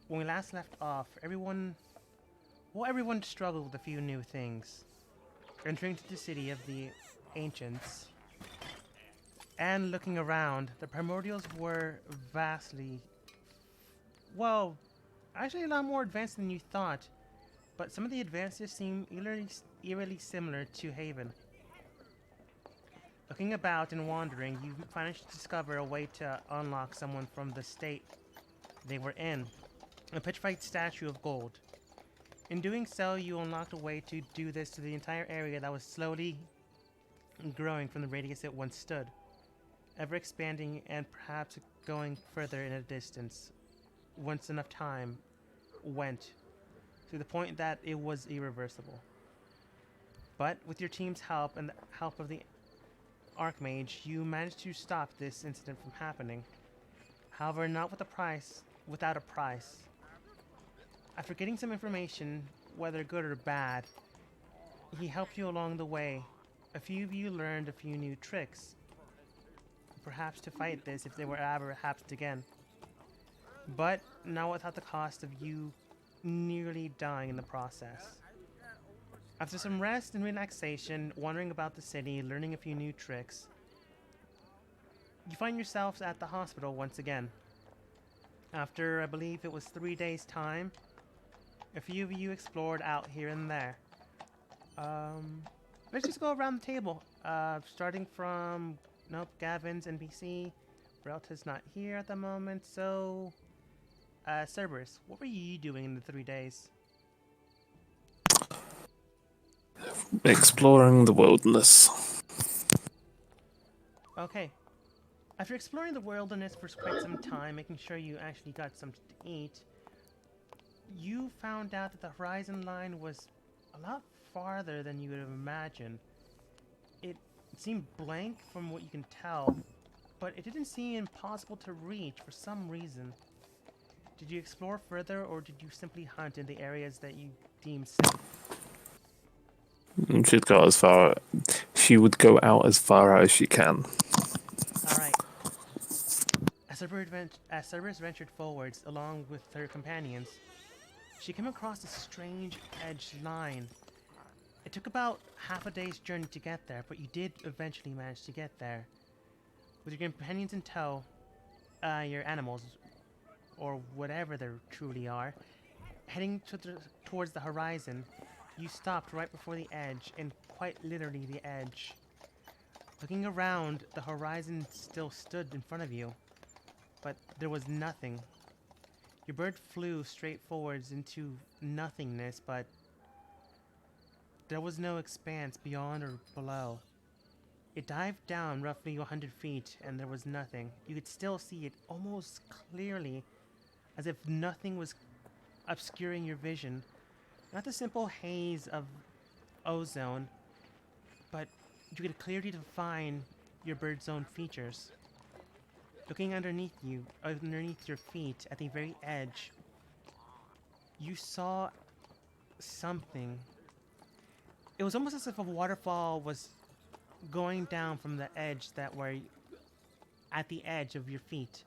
when we last left off, everyone struggled with a few new things. Entering to the city of the ancients and looking around, the primordials were vastly, well, actually a lot more advanced than you thought, but some of the advances seem eerily similar to Haven. Looking about and wandering, you managed to discover a way to unlock someone from the state they were in, a petrified statue of gold. In doing so, you unlocked a way to do this to the entire area that was slowly growing from the radius it once stood, ever expanding and perhaps going further in a distance once enough time went, to the point that it was irreversible. But with your team's help and the help of the Archmage, you managed to stop this incident from happening. However, not without a price. After getting some information, whether good or bad, he helped you along the way. A few of you learned a few new tricks, perhaps to fight this if they were ever happened again. But not without the cost of you nearly dying in the process. After some rest and relaxation, wandering about the city, learning a few new tricks, you find yourselves at the hospital once again. After, I believe it was 3 days' time, a few of you explored out here and there. Let's just go around the table. Starting from, nope, Gavin's NPC. Relta's not here at the moment, so... Cerberus, what were you doing in the 3 days? Exploring the wilderness. Okay. After exploring the wilderness for quite some time, making sure you actually got something to eat, you found out that the horizon line was a lot farther than you would have imagined. It seemed blank from what you can tell, but it didn't seem impossible to reach for some reason. Did you explore further, or did you simply hunt in the areas that you deemed safe? She'd go as far. She would go out as far out as she can. Alright. As Cerberus ventured forwards along with her companions, she came across a strange edged line. It took about half a day's journey to get there, but you did eventually manage to get there. With your companions in tow, your animals, or whatever they truly are, heading towards the horizon, you stopped right before the edge, and quite literally the edge. Looking around, the horizon still stood in front of you, but there was nothing. Your bird flew straight forwards into nothingness, but there was no expanse beyond or below. It dived down roughly 100 feet, and there was nothing. You could still see it almost clearly, as if nothing was obscuring your vision. Not the simple haze of ozone, but you could clearly define your bird's own features. Looking underneath you, underneath your feet, at the very edge, you saw something. It was almost as if a waterfall was going down from the edge that were at the edge of your feet,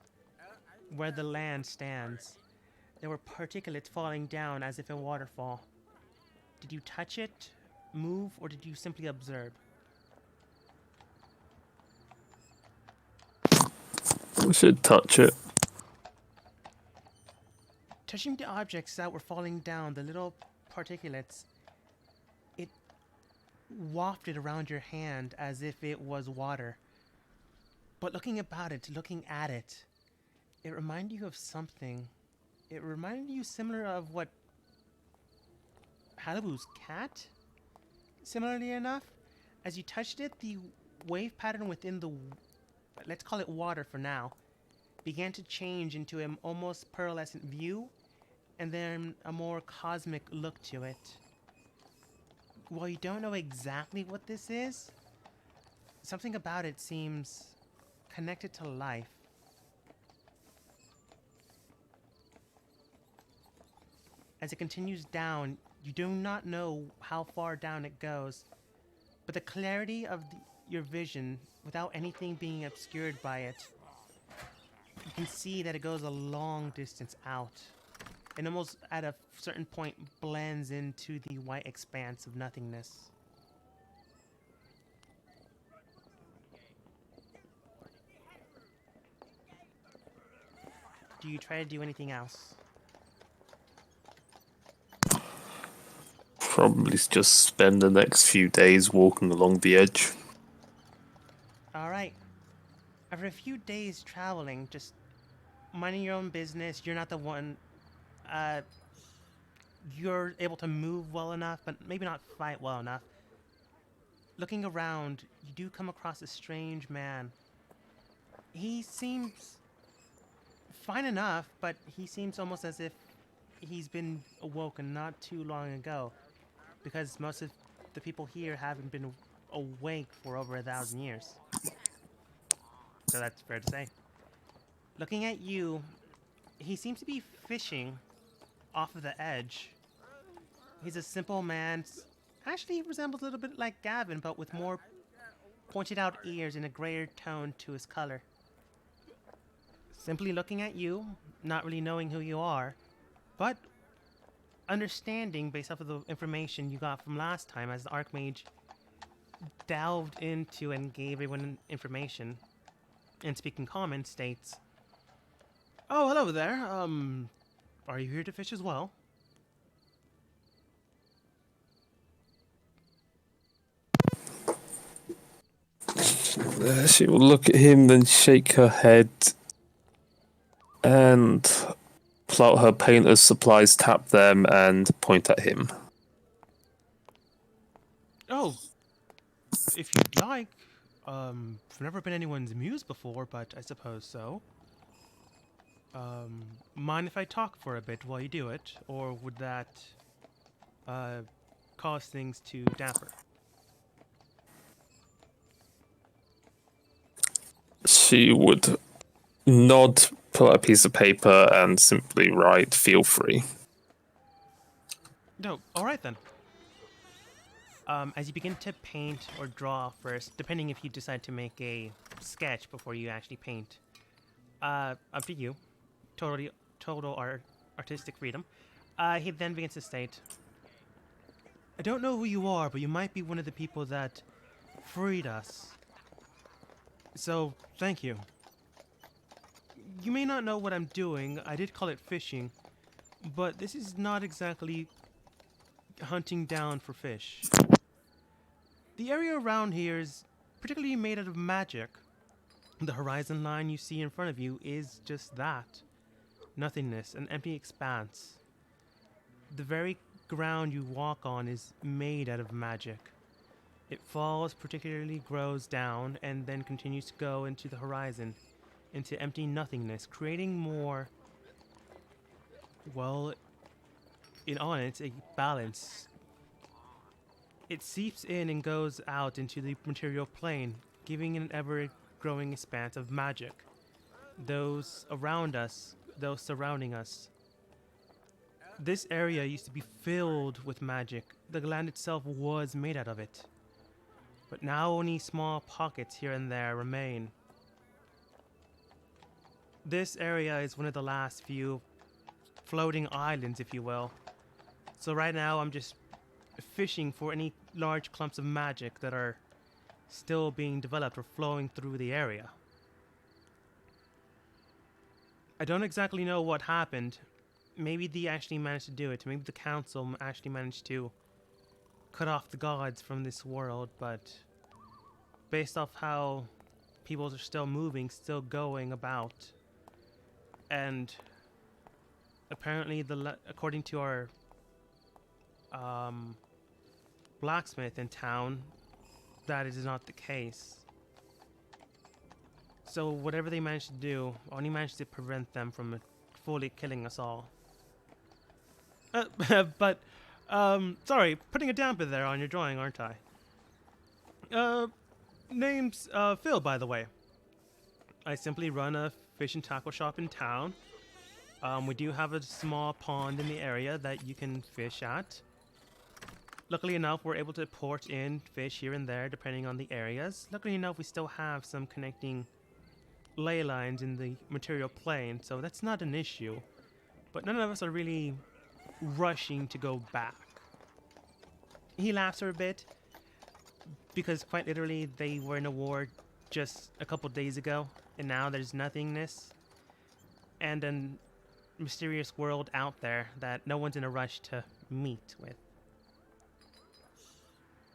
where the land stands. There were particulates falling down as if a waterfall. Did you touch it, move, or did you simply observe? We should touch it. Touching the objects that were falling down, the little particulates, it wafted around your hand as if it was water. But looking at it, it reminded you of something. It reminded you similar of what Halibu's cat? Similarly enough, as you touched it, the wave pattern within the, let's call it water for now, began to change into an almost pearlescent view, and then a more cosmic look to it. While you don't know exactly what this is, something about it seems connected to life. As it continues down, you do not know how far down it goes, but the clarity of your vision, without anything being obscured by it, you can see that it goes a long distance out. and almost at a certain point blends into the white expanse of nothingness. Do you try to do anything else? Probably just spend the next few days walking along the edge. All right. After a few days traveling, just minding your own business, you're not the one. Uh, you're able to move well enough, but maybe not fight well enough. Looking around, you do come across a strange man. He seems fine enough, but he seems almost as if he's been awoken not too long ago, because most of the people here haven't been awake for over 1,000 years. So that's fair to say. Looking at you, he seems to be fishing off of the edge. He's a simple man. Actually, he resembles a little bit like Gavin, but with more pointed out ears and a grayer tone to his color. Simply looking at you, not really knowing who you are, but understanding based off of the information you got from last time as the Archmage delved into and gave everyone information, and speaking common states, "Oh, hello there. Are you here to fish as well?" She will look at him, then shake her head and pull out her painter's supplies, tap them, and point at him. "Oh, if you'd like. I've never been anyone's muse before, but I suppose so. Mind if I talk for a bit while you do it, or would that uh, cause things to damper?" She would nod, pull out a piece of paper, and simply write, "Feel free." No, all right then. As you begin to paint or draw first, depending if you decide to make a sketch before you actually paint, up to you. Total artistic freedom. He then begins to state, "I don't know who you are, but you might be one of the people that freed us. So, thank you. You may not know what I'm doing. I did call it fishing, but this is not exactly hunting down for fish. The area around here is particularly made out of magic. The horizon line you see in front of you is just that. Nothingness, an empty expanse. The very ground you walk on is made out of magic. It falls, particularly grows down, and then continues to go into the horizon, into empty nothingness, creating more, well, on it, a balance. It seeps in and goes out into the material plane, giving an ever-growing expanse of magic. Those around us, those surrounding us. This area used to be filled with magic. The land itself was made out of it. But now only small pockets here and there remain. This area is one of the last few floating islands, if you will. So right now I'm just fishing for any large clumps of magic that are still being developed or flowing through the area. I don't exactly know what happened. Maybe they actually managed to do it. Maybe the council actually managed to cut off the gods from this world, but based off how people are still moving, still going about, and apparently according to our blacksmith in town, that is not the case. So whatever they managed to do, only managed to prevent them from fully killing us all. But, sorry, putting a damper there on your drawing, aren't I? Name's, Phil, by the way. I simply run a fish and tackle shop in town. We do have a small pond in the area that you can fish at. Luckily enough, we're able to port in fish here and there, depending on the areas. Luckily enough, we still have some connecting ley lines in the material plane, so that's not an issue. but none of us are really rushing to go back. He laughs for a bit because quite literally they were in a war just a couple days ago, and now there's nothingness and a mysterious world out there that no one's in a rush to meet with.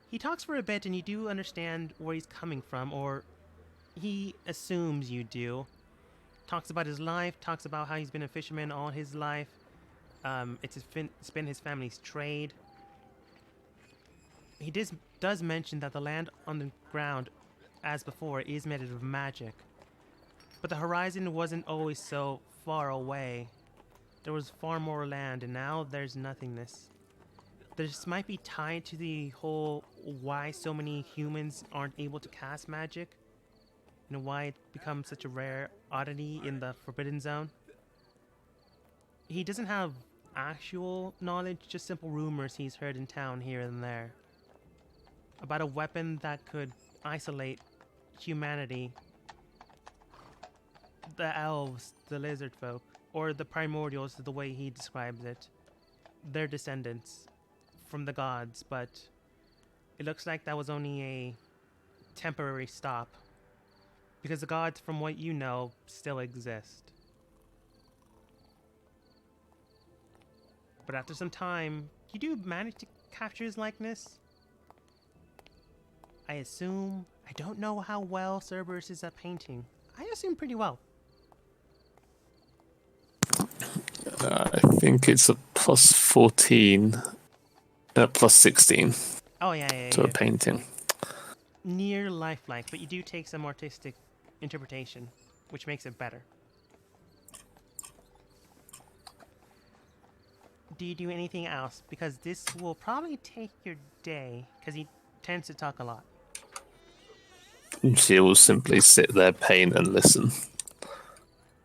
He talks for a bit, and you do understand where he's coming from, or he assumes you do. Talks about his life, talks about how he's been a fisherman all his life. It's been his family's trade. He does mention that the land on the ground, as before, is made of magic. But the horizon wasn't always so far away. There was far more land, and now there's nothingness. This might be tied to the whole why so many humans aren't able to cast magic, and why it becomes such a rare oddity in the Forbidden Zone. He doesn't have actual knowledge, just simple rumors he's heard in town here and there about a weapon that could isolate humanity, the elves, the lizard folk, or the primordials, the way he describes it, their descendants from the gods, but it looks like that was only a temporary stop, because the gods, from what you know, still exist. But after some time, you do manage to capture his likeness. I assume. I don't know how well Cerberus is at painting. I assume pretty well. I think it's a plus 14, plus 16 Oh, yeah. to a painting. Near lifelike, but you do take some artistic interpretation, which makes it better. Do you do anything else? Because this will probably take your day, because he tends to talk a lot. She will simply sit there, paint, and listen.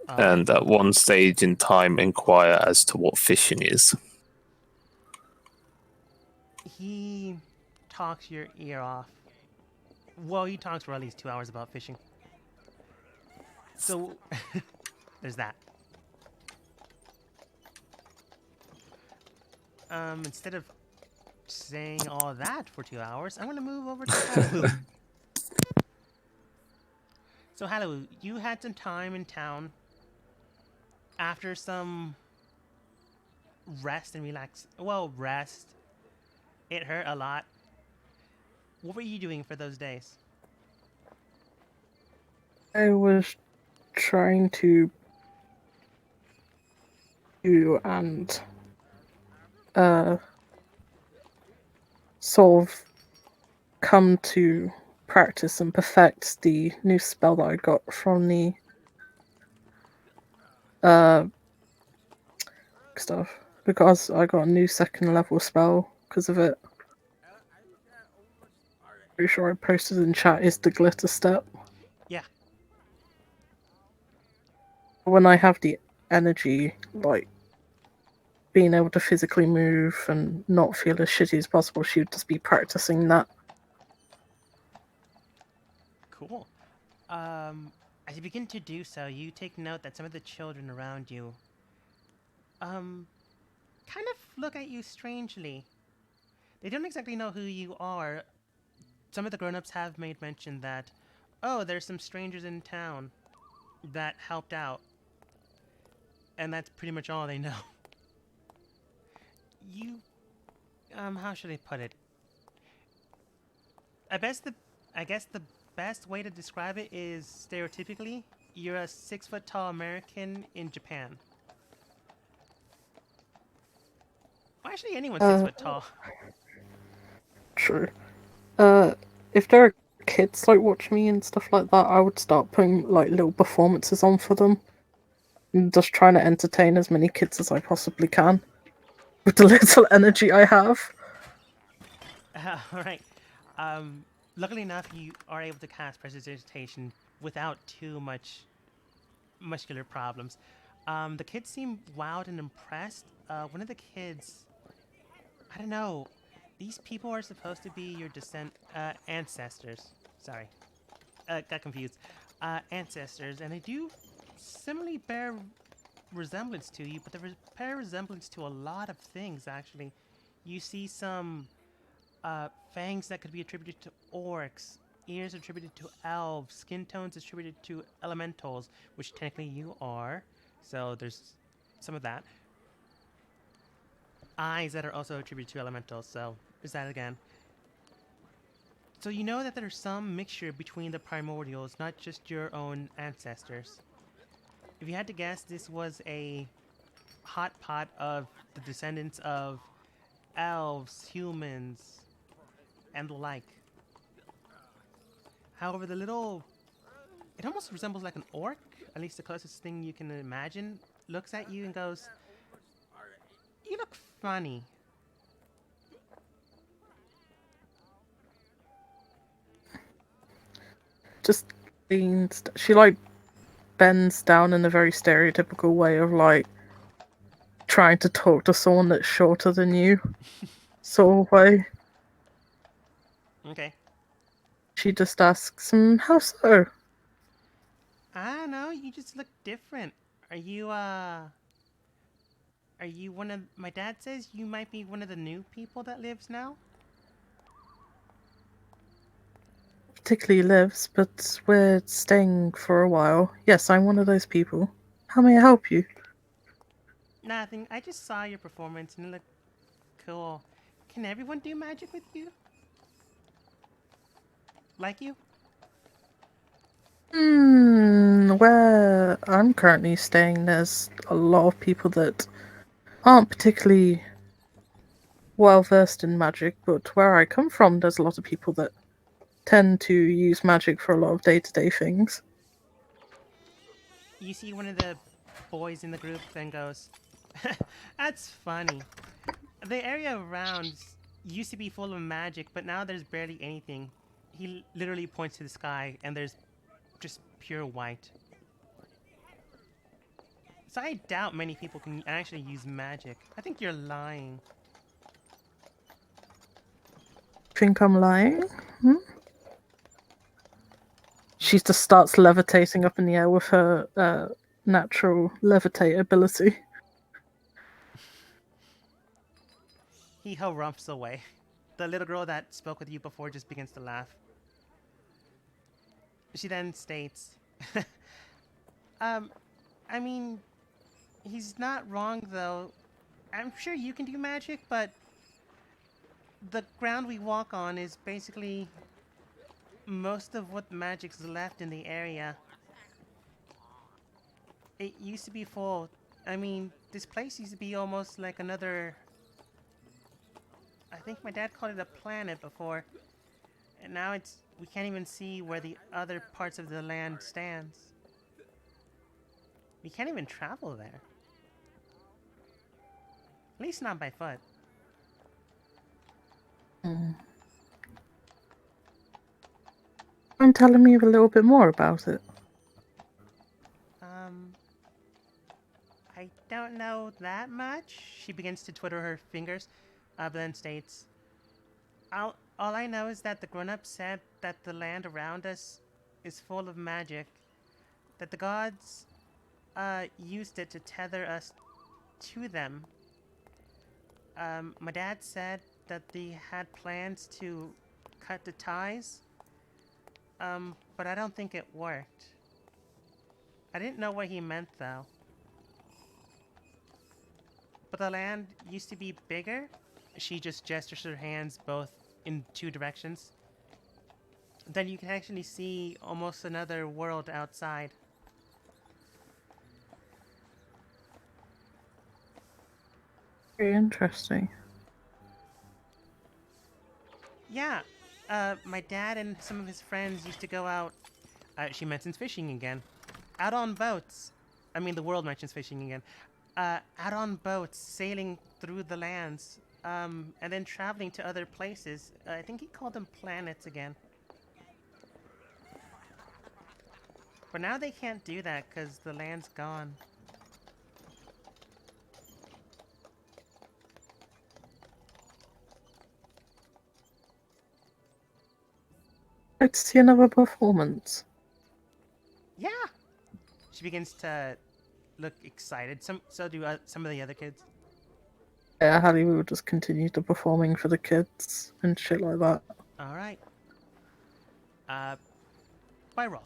And at one stage in time, inquire as to what fishing is. He talks your ear off. Well, he talks for at least 2 hours about fishing. So, there's that. Instead of saying all that for 2 hours, I'm going to move over to Hallowoo. So, Hallowoo, you had some time in town after some rest and relax. Well, rest. It hurt a lot. What were you doing for those days? I was trying to do and sort of come to practice and perfect the new spell that I got from the stuff, because I got a new 2nd level spell because of it. Pretty sure I posted in chat is the glitter step. Yeah. When I have the energy, like being able to physically move and not feel as shitty as possible, she would just be practicing that. Cool. As you begin to do so, you take note that some of the children around you, kind of look at you strangely. They don't exactly know who you are. Some of the grown-ups have made mention that, oh, there's some strangers in town that helped out. And that's pretty much all they know. You, how should I put it? I guess the best way to describe it is stereotypically, you're a 6-foot-tall American in Japan. Well, actually, anyone's 6 foot tall. True. If there are kids like watching me and stuff like that, I would start putting like little performances on for them. And just trying to entertain as many kids as I possibly can. With the little energy I have. Alright. Luckily enough, you are able to cast Prestidigitation without too much muscular problems. The kids seem wowed and impressed. One of the kids... I don't know. These people are supposed to be your ancestors. Sorry. Got confused. Ancestors, and they do similarly bear resemblance to you, but they bear resemblance to a lot of things, actually. You see some fangs that could be attributed to orcs, ears attributed to elves, skin tones attributed to elementals, which technically you are. So there's some of that. Eyes that are also attributed to elementals, so there's that again. So you know that there's some mixture between the primordials, not just your own ancestors. If you had to guess, this was a hot pot of the descendants of elves, humans, and the like. However, it almost resembles like an orc, at least the closest thing you can imagine, looks at you and goes, "You look funny." Just leans. She like bends down in a very stereotypical way of like trying to talk to someone that's shorter than you, sort of way. Okay. She just asks, "How so?" I don't know, you just look different. Are you one of... My dad says you might be one of the new people that lives now? Particularly lives, but we're staying for a while. Yes, I'm one of those people. How may I help you? Nothing. I just saw your performance and it looked cool. Can everyone do magic with you? Like you? Where I'm currently staying, there's a lot of people that aren't particularly well versed in magic, but where I come from, there's a lot of people that tend to use magic for a lot of day-to-day things. You see one of the boys in the group then goes, "That's funny. The area around used to be full of magic, but now there's barely anything." He literally points to the sky and there's just pure white. So I doubt many people can actually use magic. I think you're lying. Think I'm lying? She just starts levitating up in the air with her natural levitate ability. He harumphs away. The little girl that spoke with you before just begins to laugh. She then states, I mean, he's not wrong though. I'm sure you can do magic, but the ground we walk on is basically most of what magic's left in the area. It used to be full. I mean, this place used to be almost like another... I think my dad called it a planet before. And now we can't even see where the other parts of the land stands. We can't even travel there. At least not by foot. Mind telling me a little bit more about it? I don't know that much. She begins to twiddle her fingers, but then states, all I know is that the grown-ups said that the land around us is full of magic. That the gods used it to tether us to them. My dad said that they had plans to cut the ties, but I don't think it worked. I didn't know what he meant though. But the land used to be bigger. She just gestures her hands both in two directions. Then you can actually see almost another world outside. Very interesting. Yeah, my dad and some of his friends used to go out. She mentions fishing again. Out on boats. I mean, the world mentions fishing again. Out on boats, sailing through the lands, and then traveling to other places. I think he called them planets again. But now they can't do that because the land's gone. Like to see another performance. Yeah! She begins to look excited. So do some of the other kids. Yeah, Hallie will just continue the performing for the kids and shit like that. All right. Uh, Byroth,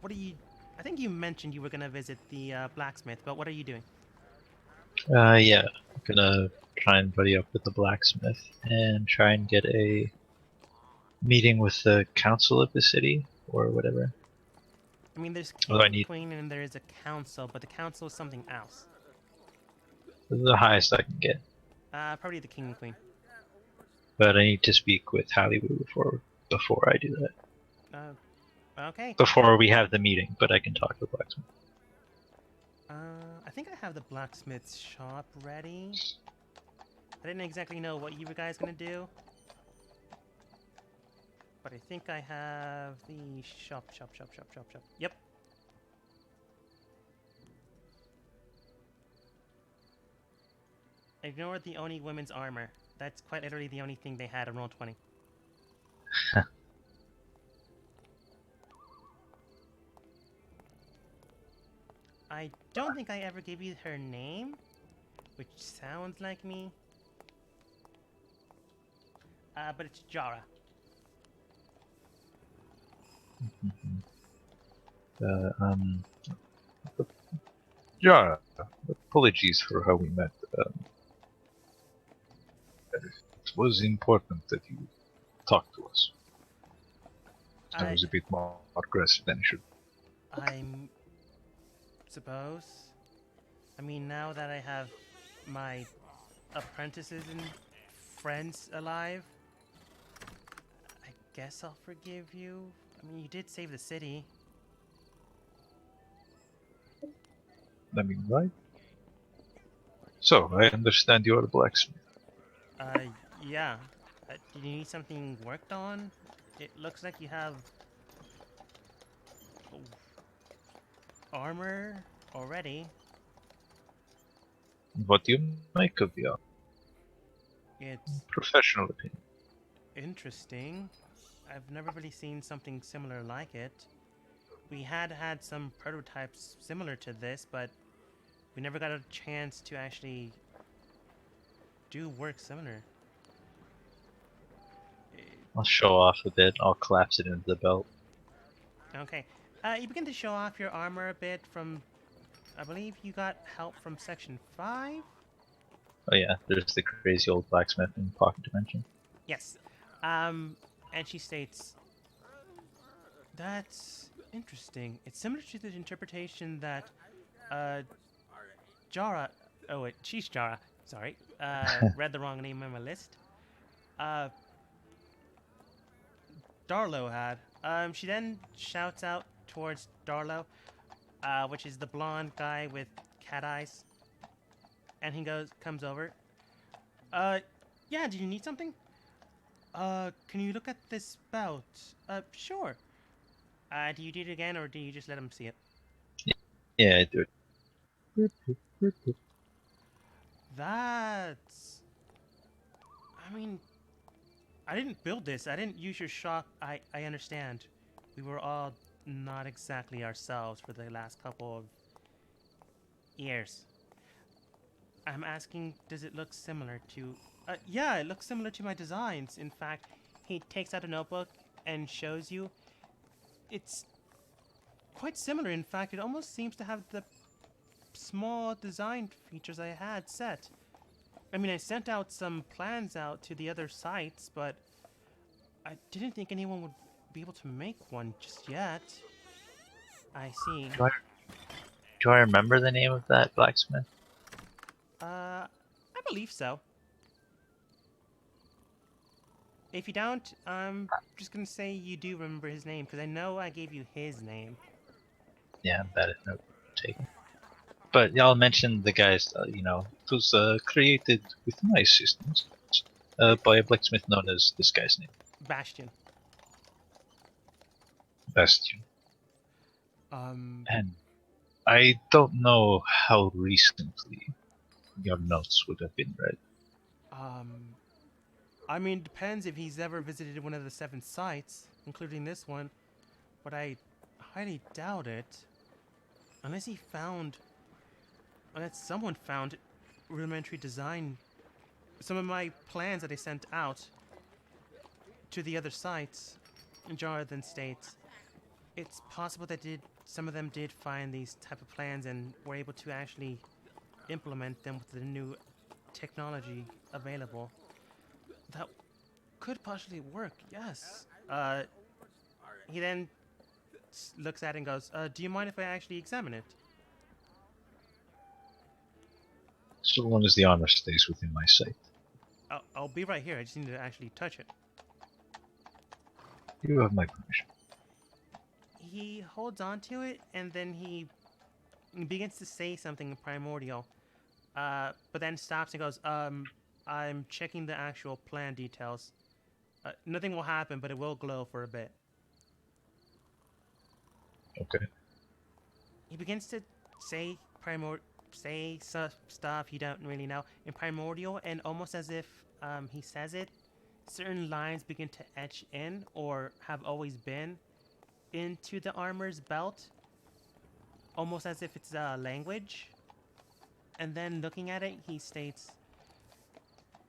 what are you? I think you mentioned you were gonna visit the blacksmith, but what are you doing? Yeah, I'm gonna try and buddy up with the blacksmith and try and get a meeting with the council of the city or whatever. I mean, there's Although I king, need queen, and there is a council, but the council is something else. the highest I can get, Probably the king and queen. but I need to speak with Halliwoo before I do that. Okay. Before we have the meeting, but I can talk to the blacksmith. I think I have the blacksmith's shop ready. I didn't exactly know what you were guys gonna do, but I think I have the shop. Yep. Ignore the Oni women's armor. That's quite literally the only thing they had on Roll20. I don't think I ever gave you her name, which sounds like me. But it's Jara. Yeah, apologies for how we met. It was important that you talked to us. I was a bit more aggressive than I should. I'm suppose. I mean, now that I have my apprentices and friends alive, I guess I'll forgive you. I mean, you did save the city. I mean, right? So, I understand you're a blacksmith. Yeah. Do you need something worked on? It looks like you have armor already. What do you make of the It's professional opinion? interesting. I've never really seen something similar like it. We had some prototypes similar to this, but we never got a chance to actually do work similar. I'll show off a bit. I'll collapse it into the belt. Okay. You begin to show off your armor a bit from... I believe you got help from Section 5? Oh yeah, there's the crazy old blacksmith in Pocket Dimension. Yes. And she states... That's interesting. It's similar to the interpretation that, Jara... Oh wait, she's Jara. Sorry. Read the wrong name on my list. Darlo had. She then shouts out towards Darlo, which is the blonde guy with cat eyes. And he comes over. Yeah, do you need something? Can you look at this belt? Sure. Do you do it again, or do you just let him see it? Yeah, I do it. That's... I mean... I didn't build this. I didn't use your shop. I understand. We were all not exactly ourselves for the last couple of years. I'm asking, does it look similar to... yeah, it looks similar to my designs. In fact, he takes out a notebook and shows you. It's quite similar. In fact, it almost seems to have the small design features I had set. I mean, I sent out some plans out to the other sites, but I didn't think anyone would be able to make one just yet. I see. Do I remember the name of that blacksmith? I believe so. If you don't, I'm just gonna say you do remember his name, because I know I gave you his name. Yeah, I'm bad at note taking. But y'all mentioned the guys, it was created with my assistance by a blacksmith known as this guy's name. Bastion. Bastion. Um, And I don't know how recently your notes would have been read. I mean, depends if he's ever visited one of the 7 sites, including this one, but I highly doubt it. Unless he found unless someone found rudimentary design. Some of my plans that I sent out to the other sites, Jonathan states, it's possible that some of them did find these type of plans and were able to actually implement them with the new technology available. That could possibly work, yes. He then looks at it and goes, do you mind if I actually examine it? So long as the armor stays within my sight. I'll be right here. I just need to actually touch it. You have my permission. He holds on to it and then he begins to say something in primordial, but then stops and goes, I'm checking the actual plan details. Nothing will happen, but it will glow for a bit. Okay. He begins to say stuff you don't really know in primordial, and almost as if he says it, certain lines begin to etch in or have always been into the armor's belt, almost as if it's a language. And then looking at it, he states,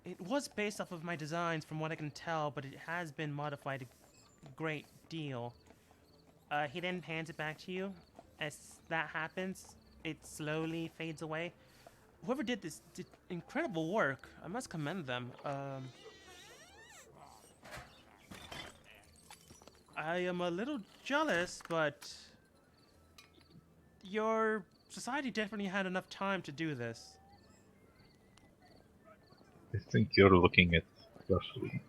it was based off of my designs from what I can tell, but it has been modified a great deal. He then hands it back to you. As that happens, it slowly fades away. Whoever did this did incredible work. I must commend them. I am a little jealous, but your society definitely had enough time to do this. I think you're looking at roughly...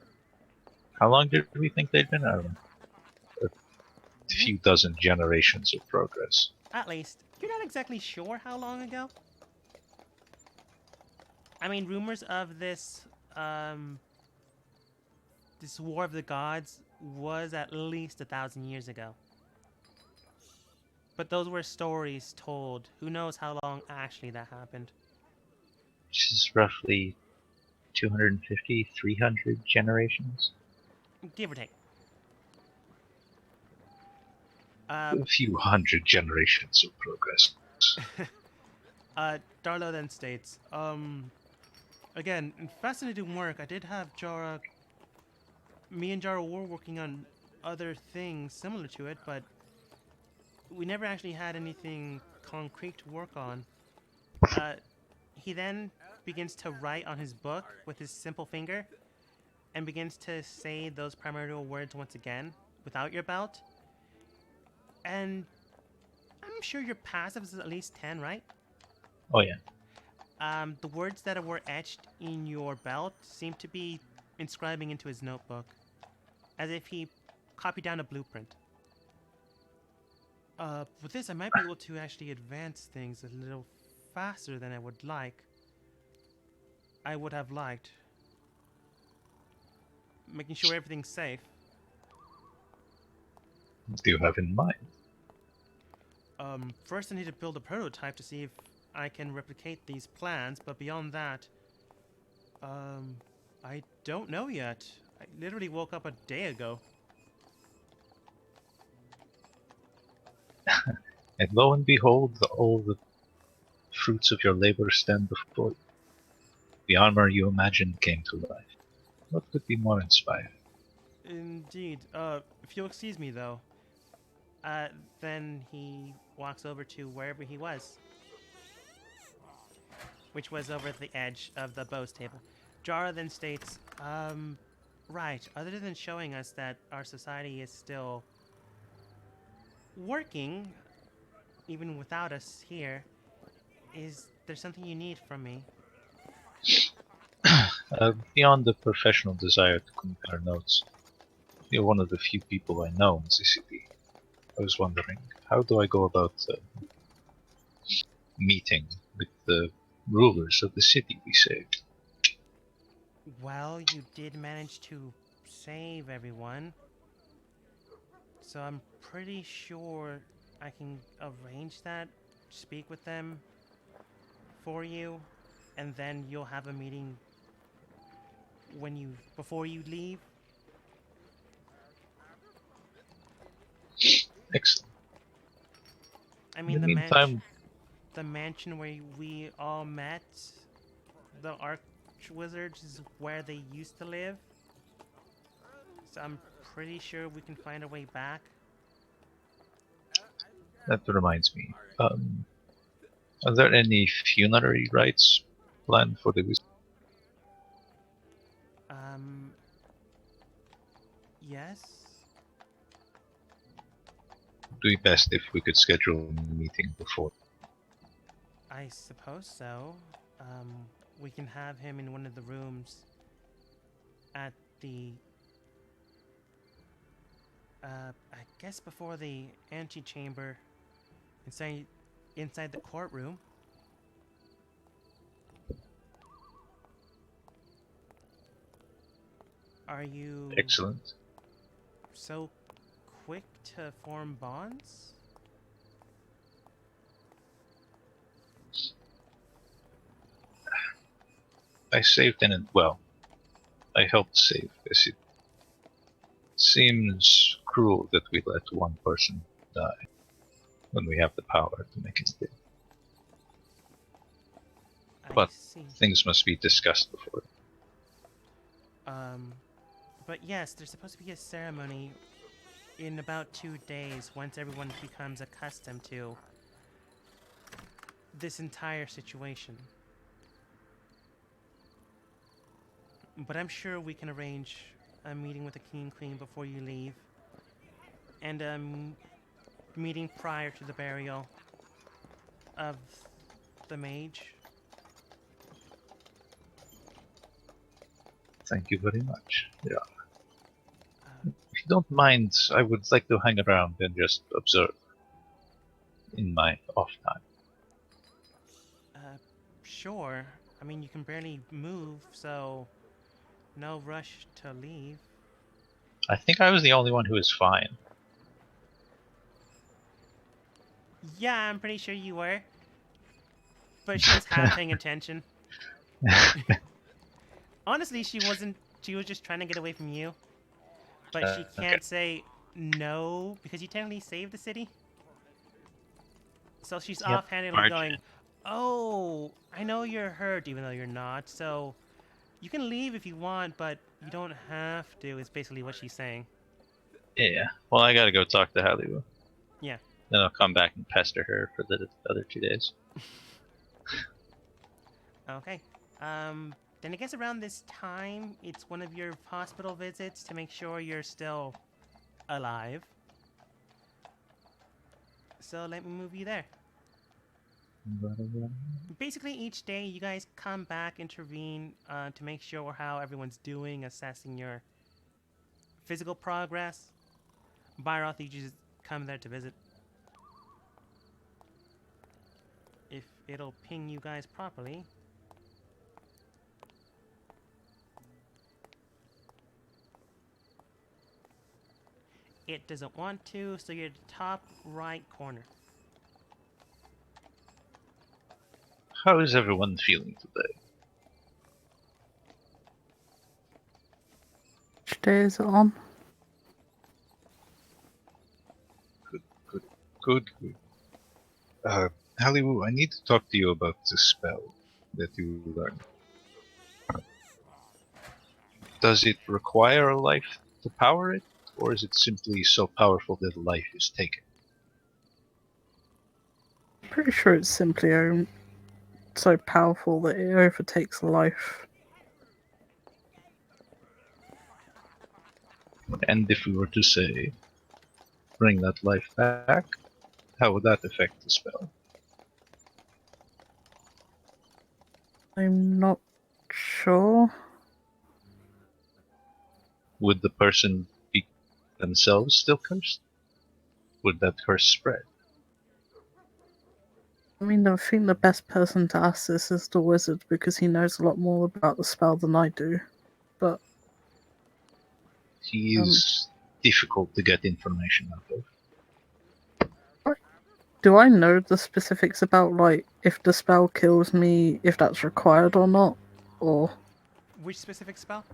How long did we think they'd been? I don't know. A few dozen generations of progress. At least. You're not exactly sure how long ago? I mean, rumors of this, this War of the Gods was at least 1,000 years ago. But those were stories told. Who knows how long actually that happened? Which is roughly 250, 300 generations. Give or take. A few hundred generations of progress. Darlo then states, again, in fascinating work. I did have Jara... Me and Jara were working on other things similar to it, but we never actually had anything concrete to work on. He then begins to write on his book with his simple finger and begins to say those primordial words once again without your belt. And I'm sure your passive is at least 10, right? Oh yeah. The words that were etched in your belt seem to be inscribing into his notebook, as if he copied down a blueprint. With this, I might be able to actually advance things a little faster than I would like. I would have liked. Making sure everything's safe. What do you have in mind? First I need to build a prototype to see if I can replicate these plans, but beyond that, I don't know yet. I literally woke up a day ago. And lo and behold, all the fruits of your labor stand before you. The armor you imagined came to life. What could be more inspiring? Indeed. If you'll excuse me, though. Then he walks over to wherever he was, which was over at the edge of the bows table. Jara then states, right, other than showing us that our society is still working, even without us here, is there something you need from me? Beyond the professional desire to compare notes, you're one of the few people I know in the city. I was wondering, how do I go about meeting with the rulers of the city we saved? Well, you did manage to save everyone, so I'm pretty sure I can arrange that, speak with them for you, and then you'll have a meeting before you leave. Excellent. I mean, In the the meantime, the mansion where we all met. The Archwizards is where they used to live. So I'm pretty sure we can find a way back. That reminds me. Are there any funerary rites planned for the wizard? Yes. It would be best if we could schedule a meeting before. I suppose so. We can have him in one of the rooms at the I guess before the antechamber inside the courtroom. Are you Excellent. so quick to form bonds? I saved I helped save, as it seems cruel that we let one person die when we have the power to make it live. I But see. things must be discussed before. But yes, there's supposed to be a ceremony in about 2 days once everyone becomes accustomed to this entire situation. But I'm sure we can arrange a meeting with the King and Queen before you leave, and a meeting prior to the burial of the mage. Thank you very much. Yeah. Uh, If you don't mind, I would like to hang around and just observe in my off time. sure. I mean, you can barely move, so no rush to leave. I think I was the only one who is fine. Yeah, I'm pretty sure you were. But she was half paying attention. Honestly, she wasn't. She was just trying to get away from you. But she can't Okay. say no because you technically saved the city. So she's Yep, offhandedly March. going, "Oh, I know you're hurt, even though you're not. So you can leave if you want, but you don't have to." Is basically what she's saying. Yeah. Well, I gotta go talk to Halliwell. Yeah. Then I'll come back and pester her for the other 2 days. Okay. Then I guess around this time, it's one of your hospital visits to make sure you're still alive. So let me move you there. Basically, each day you guys come back, intervene to make sure how everyone's doing, assessing your physical progress. Byroth, you just come there to visit. If it'll ping you guys properly. It doesn't want to, so you're at the top right corner. How is everyone feeling today? Which day is it on? Good. Halliwell, I need to talk to you about the spell that you learned. Does it require a life to power it, or is it simply so powerful that a life is taken? Pretty sure it's simply so powerful that it overtakes life. And if we were to say, bring that life back, how would that affect the spell? I'm not sure. Would the person be themselves still cursed? Would that curse spread? I mean, I think the best person to ask this is the wizard because he knows a lot more about the spell than I do. But He is difficult to get information out of. do I know the specifics about, like, if the spell kills me, if that's required or not? Or, Which specific spell?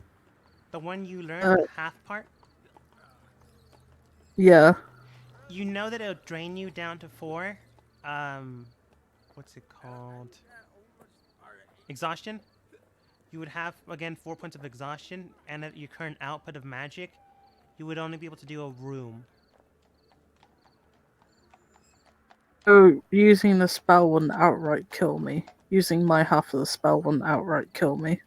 The one you learned, half part? yeah. You know that it'll drain you down to 4. what's it called? Exhaustion. You would have again 4 points of exhaustion, and at your current output of magic, you would only be able to do a room. So using the spell wouldn't outright kill me. Using my half of the spell wouldn't outright kill me.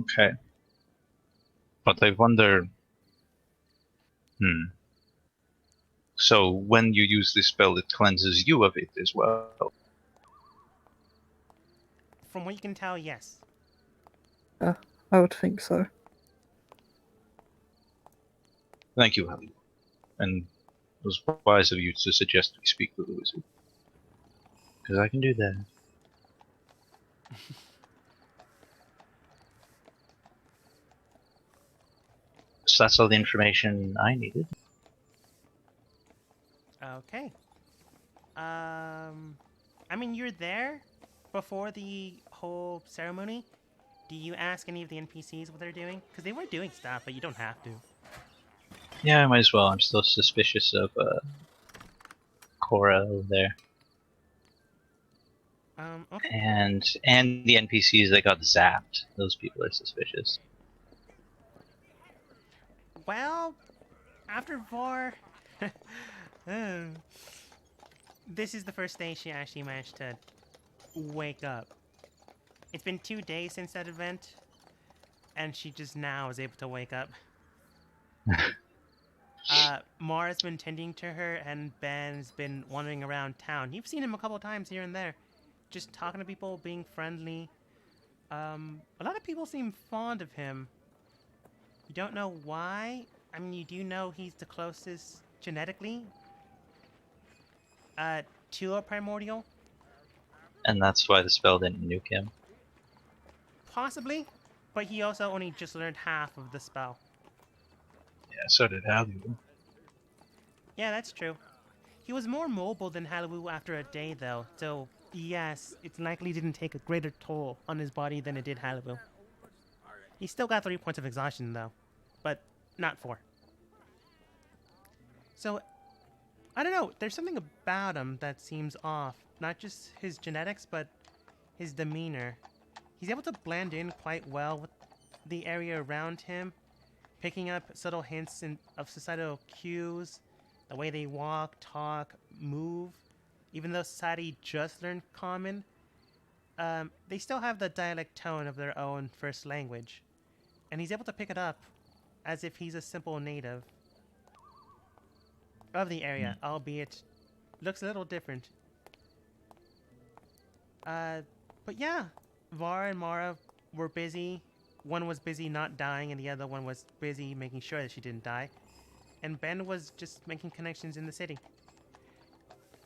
Okay. But I wonder. So when you use this spell, it cleanses you of it as well. From what you can tell, yes. I would think so. Thank you, Holly. And it was wise of you to suggest we speak with the wizard. Because I can do that. So that's all the information I needed. Okay. I mean, you're there before the whole ceremony. Do you ask any of the NPCs what they're doing? Because they were doing stuff, but you don't have to. Yeah, I might as well. I'm still suspicious of Cora over there. Okay. And the NPCs that got zapped. Those people are suspicious. Well, after Var, this is the first day she actually managed to wake up. It's been 2 days since that event, and she just now is able to wake up. Mara's been tending to her, and Ben's been wandering around town. You've seen him a couple times here and there, just talking to people, being friendly. A lot of people seem fond of him. You don't know why. I mean, you do know he's the closest genetically to a primordial. And that's why the spell didn't nuke him. Possibly, but he also only just learned half of the spell. Yeah, so did Halu. Yeah, that's true. He was more mobile than Hallowoo after a day, though, so yes, it likely didn't take a greater toll on his body than it did Hallowoo. He still got 3 points of exhaustion, though, but not 4. So, I don't know, there's something about him that seems off. Not just his genetics, but his demeanor. He's able to blend in quite well with the area around him, picking up subtle hints of societal cues, the way they walk, talk, move. Even though society just learned Common, they still have the dialect tone of their own first language. And he's able to pick it up as if he's a simple native of the area, albeit looks a little different. But yeah, Var and Mara were busy. One was busy not dying, and the other one was busy making sure that she didn't die. And Ben was just making connections in the city.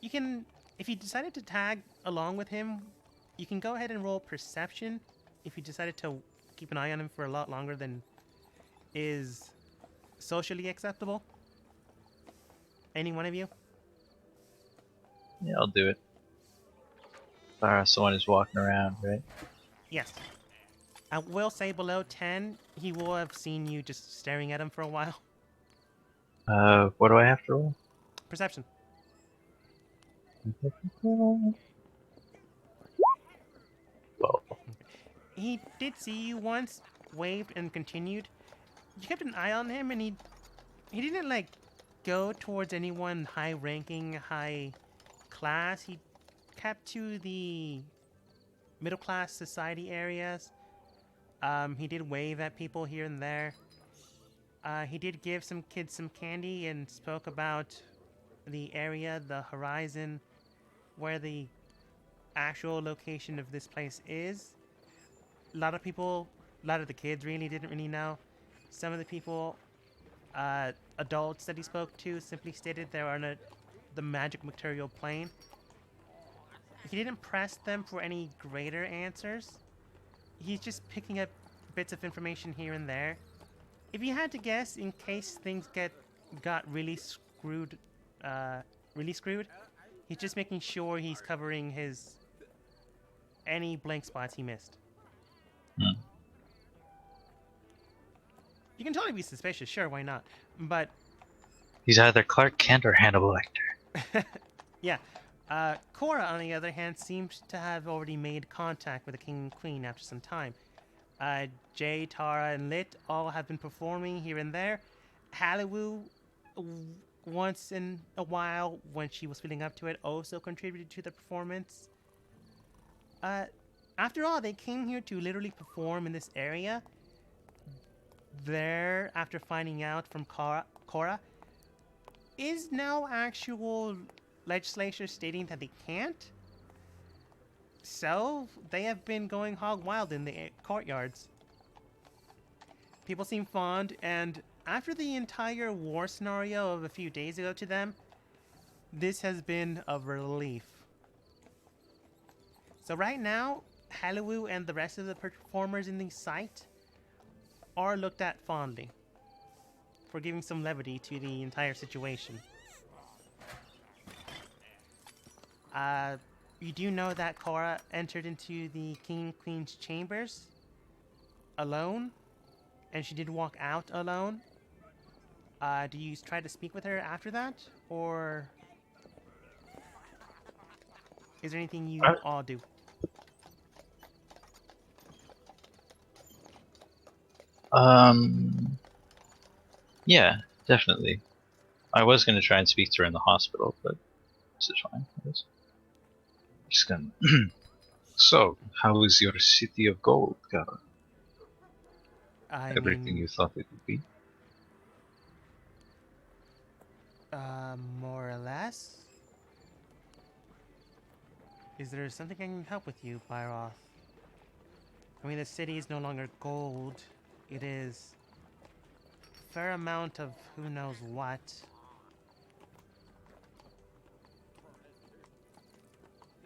You can, if you decided to tag along with him, you can go ahead and roll perception if you decided to keep an eye on him for a lot longer than is socially acceptable. Any one of you? Yeah, I'll do it. Someone is walking around, right? Yes. I will say below 10, he will have seen you just staring at him for a while. What do I have to roll? Perception. Well, He did see you once, waved, and continued. You kept an eye on him, and he didn't, like, go towards anyone high-ranking, high-class. He kept to the middle-class society areas. He did wave at people here and there. He did give some kids some candy and spoke about the area, the horizon, where the actual location of this place is. A lot of the kids really didn't really know. Some of the people, adults that he spoke to, simply stated they were on the magic material plane. He didn't press them for any greater answers. He's just picking up bits of information here and there. If you had to guess, in case things got really screwed, he's just making sure he's covering any blank spots he missed. You can totally be suspicious, sure, why not? But He's either Clark Kent or Hannibal Lecter. yeah, Cora, on the other hand, seems to have already made contact with the king and queen after some time. Jay, Tara, and Lit all have been performing here and there. Halliwoo, once in a while, when she was feeling up to it, also contributed to the performance. After all, they came here to literally perform in this area. There, after finding out from Cora, is no actual legislation stating that they can't. So, they have been going hog wild in the courtyards. People seem fond, and after the entire war scenario of a few days ago to them, this has been a relief. So right now, Halliwoo and the rest of the performers in the site are looked at fondly for giving some levity to the entire situation. You do know that Cora entered into the King and Queen's chambers alone, and she did walk out alone. Do you try to speak with her after that, or is there anything you all do? Yeah, definitely. I was gonna try and speak to her in the hospital, but this is fine. I guess. Just gonna. So, how is your city of gold, Kara? Everything you thought it would be? More or less. Is there something I can help with you, Pyroth? I mean, the city is no longer gold. It is a fair amount of who knows what.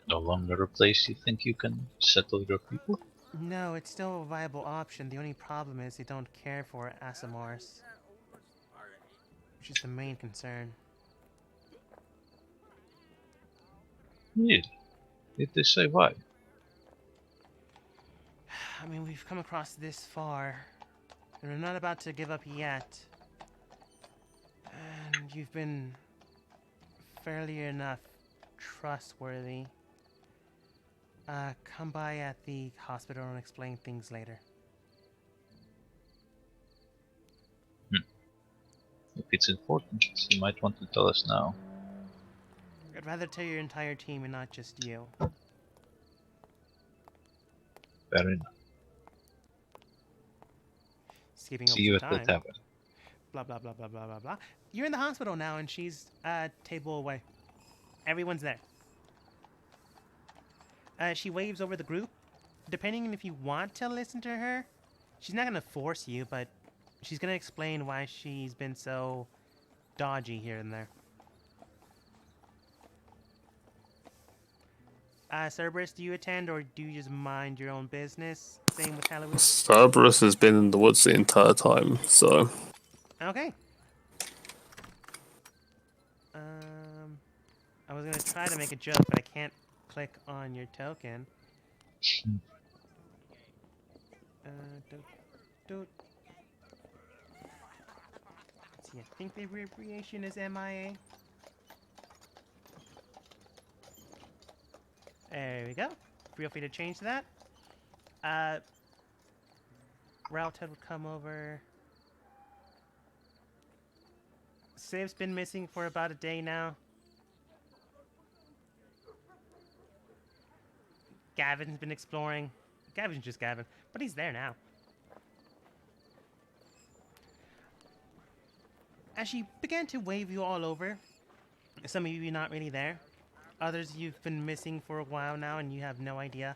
No longer a place you think you can settle your people? No, it's still a viable option. The only problem is they don't care for Asimars, which is the main concern. Yeah. Did they say why? I mean, we've come across this far, and we're not about to give up yet. And you've been fairly enough trustworthy. Come by at the hospital and explain things later. If it's important, you might want to tell us now. I'd rather tell your entire team and not just you. Fair enough. Skipping See over you some at the time. tavern. Blah, blah, blah, blah, blah, blah, blah. You're in the hospital now, and she's a table away. Everyone's there. She waves over the group. Depending on if you want to listen to her, she's not going to force you, but she's going to explain why she's been so dodgy here and there. Cerberus, do you attend, or do you just mind your own business? Same with Halloween? Cerberus has been in the woods the entire time, so Okay. I was gonna try to make a joke, but I can't click on your token. Let's see, I think the abbreviation is MIA. There we go. Feel free to change that. Ralted will come over. Siv's been missing for about a day now. Gavin's been exploring. Gavin's just Gavin, but he's there now. As she began to wave you all over, some of you not really there. Others you've been missing for a while now and you have no idea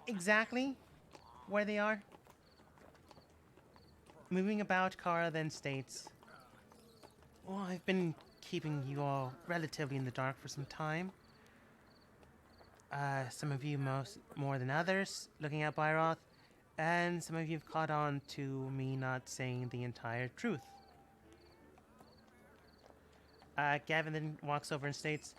exactly where they are. Moving about, Kara then states, well, I've been keeping you all relatively in the dark for some time. Some of you more than others, looking at Byroth, and some of you have caught on to me not saying the entire truth. Gavin then walks over and states,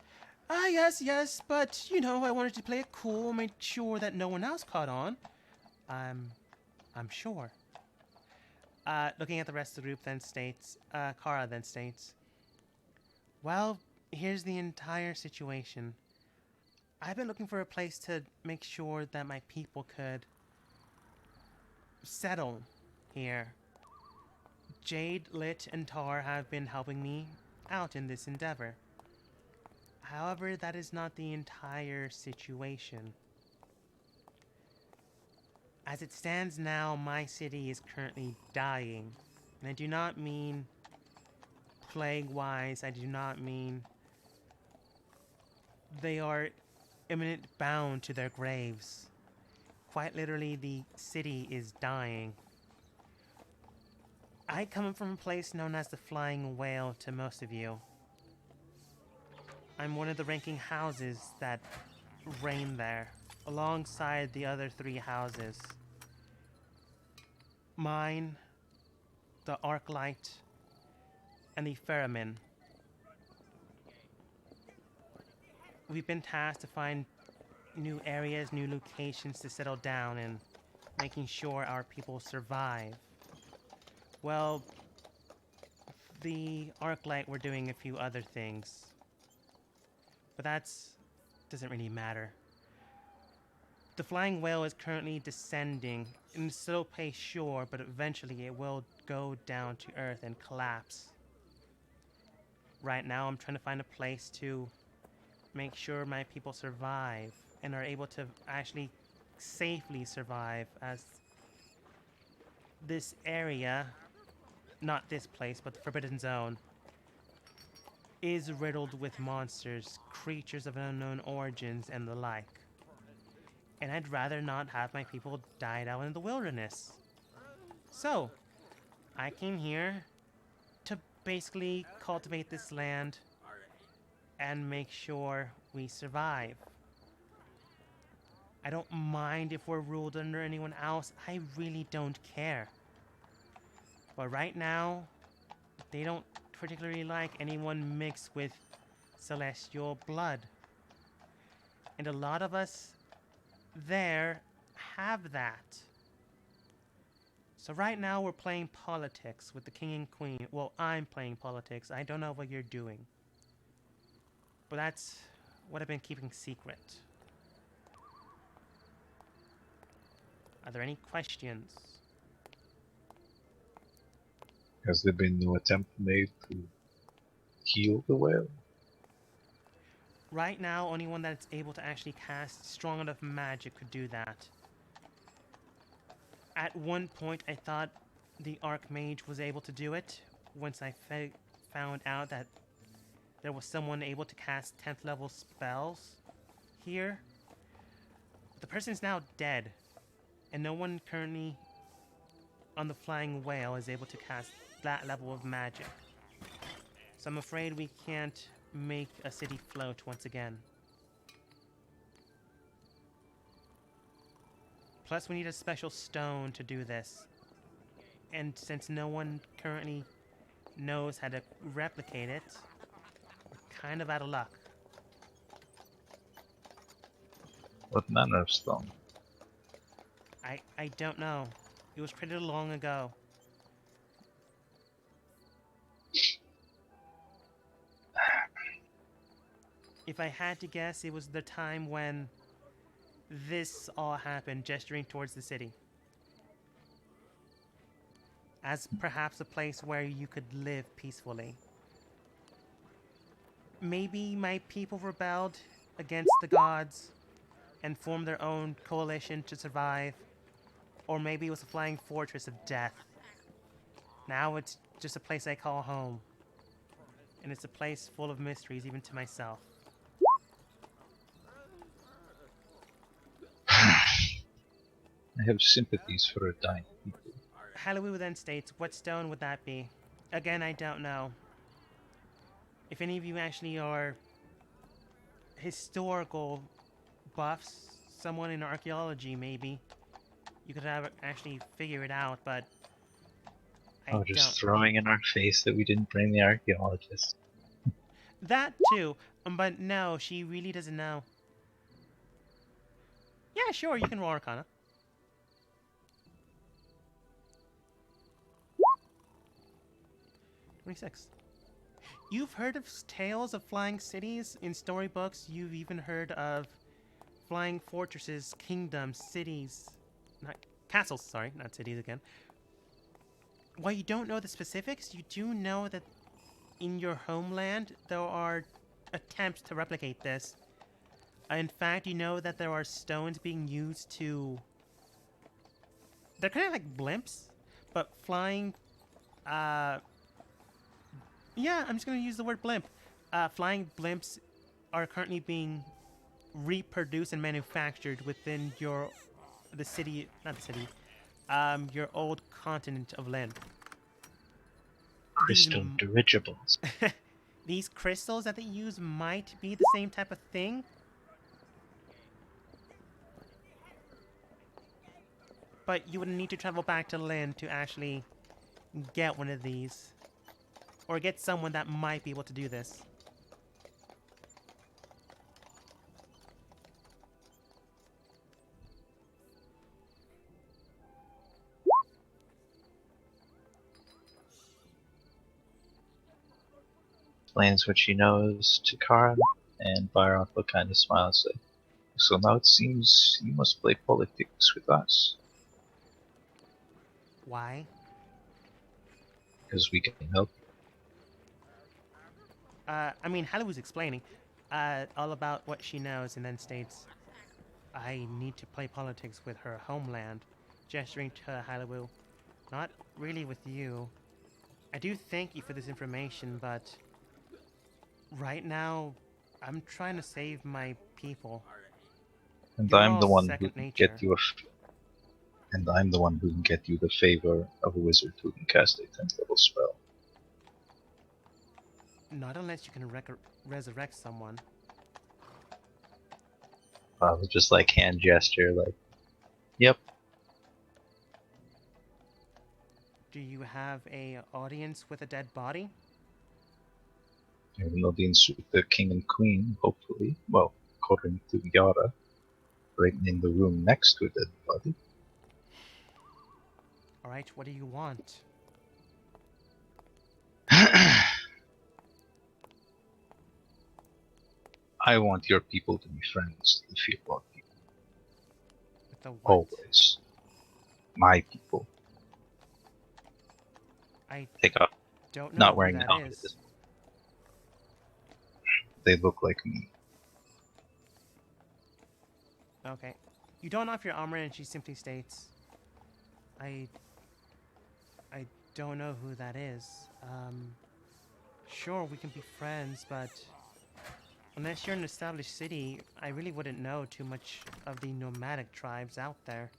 yes, but, you know, I wanted to play it cool, make sure that no one else caught on. I'm sure. Looking at the rest of the group then states, Kara then states, well, here's the entire situation. I've been looking for a place to make sure that my people could settle here. Jade, Lit, and Tar have been helping me out in this endeavor. However, that is not the entire situation. As it stands now, my city is currently dying. And I do not mean plague-wise, I do not mean they are imminent bound to their graves. Quite literally, the city is dying. I come from a place known as the Flying Whale to most of you. I'm one of the ranking houses that reign there, alongside the other 3 houses. Mine, the Arclight, and the Ferriman. We've been tasked to find new areas, new locations to settle down and making sure our people survive. Well, the Arclight were doing a few other things. But doesn't really matter. The Flying Whale is currently descending in a slow pace, sure, but eventually it will go down to Earth and collapse. Right now I'm trying to find a place to make sure my people survive and are able to actually safely survive, as this area, not this place, but the Forbidden Zone, is riddled with monsters, creatures of unknown origins, and the like. And I'd rather not have my people died out in the wilderness. So, I came here to basically cultivate this land and make sure we survive. I don't mind if we're ruled under anyone else, I really don't care. But right now, they don't particularly like anyone mixed with celestial blood. And a lot of us there have that. So right now we're playing politics with the king and queen. Well, I'm playing politics. I don't know what you're doing. But that's what I've been keeping secret. Are there any questions? Has there been no attempt made to heal the whale? Right now, only one that's able to actually cast strong enough magic could do that. At one point, I thought the Archmage was able to do it, once I found out that there was someone able to cast 10th level spells here. The person's now dead, and no one currently on the Flying Whale is able to cast that level of magic. So I'm afraid we can't make a city float once again. Plus, we need a special stone to do this. And since no one currently knows how to replicate it, we're kind of out of luck. What manner of stone? I don't know. It was pretty long ago. If I had to guess, it was the time when this all happened, gesturing towards the city. As perhaps a place where you could live peacefully. Maybe my people rebelled against the gods and formed their own coalition to survive. Or maybe it was a flying fortress of death. Now it's just a place I call home. And it's a place full of mysteries, even to myself. I have sympathies for a dying people. Halloween then states, what stone would that be? Again, I don't know. If any of you actually are historical buffs, someone in archaeology maybe, you could have actually figure it out, but I Oh, just don't. throwing in our face that we didn't bring the archaeologist. That too, but no, she really doesn't know. Yeah, sure, you can roll Arcana. 26. You've heard of tales of flying cities in storybooks. You've even heard of flying fortresses, kingdoms, cities, not castles, sorry, not cities again. While you don't know the specifics, you do know that in your homeland there are attempts to replicate this. In fact, you know that there are stones being used to... They're kind of like blimps, but flying... Yeah, I'm just going to use the word blimp. Flying blimps are currently being reproduced and manufactured within your... the city... not the city. Your old continent of Lynn. Crystal dirigibles. These crystals that they use might be the same type of thing. But you would need to travel back to Lynn to actually get one of these. Or get someone that might be able to do this. Explains what she knows to Karen, and Byron will kind of smile and say, "So now it seems you must play politics with us, Why? because we can help." I mean, Halu was explaining all about what she knows and then states, I need to play politics with her homeland, gesturing to Halu. Not really with you. I do thank you for this information, but right now, I'm trying to save my people. And You're I'm the all one who second can nature. get you and I'm the one who can get you the favor of a wizard who can cast a 10th level spell. Not unless you can resurrect someone. Just like hand gesture, like, yep. Do you have a audience with a dead body? An audience with the king and queen, hopefully. Well, according to Yara, right in the room next to the dead body. Alright, what do you want? I want your people to be friends to the Fearblood people. With the what? Always. My people. I Take off. don't know Not who wearing the that helmet. is. They look like me. Okay. You don off your armor and she simply states, I don't know who that is. Sure, we can be friends, but unless you're in an established city, I really wouldn't know too much of the nomadic tribes out there.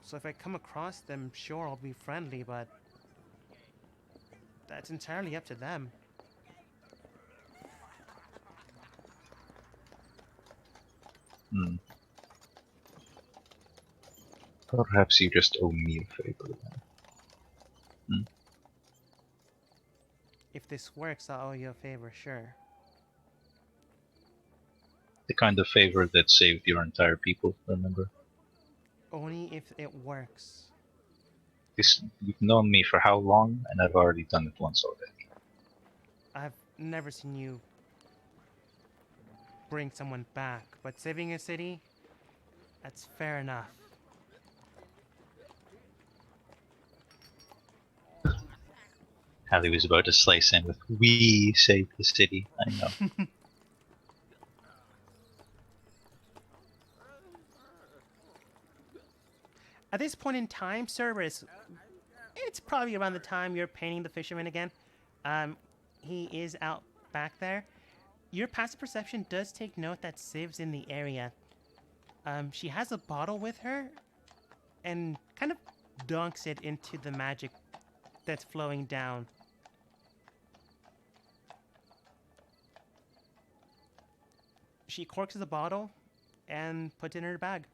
So if I come across them, sure, I'll be friendly, but that's entirely up to them. Hmm. Perhaps you just owe me a favor then. Hmm? If this works, I'll owe you a favor, sure. The kind of favor that saved your entire people, remember? Only if it works. You've known me for how long, and I've already done it once already. I've never seen you bring someone back, but saving a city, that's fair enough. Hallie was about to slice in with, "We saved the city." I know. At this point in time, Cerberus, it's probably around the time you're painting the fisherman again. He is out back there. Your passive perception does take note that Civ's in the area. She has a bottle with her and kind of dunks it into the magic that's flowing down. She corks the bottle and puts it in her bag.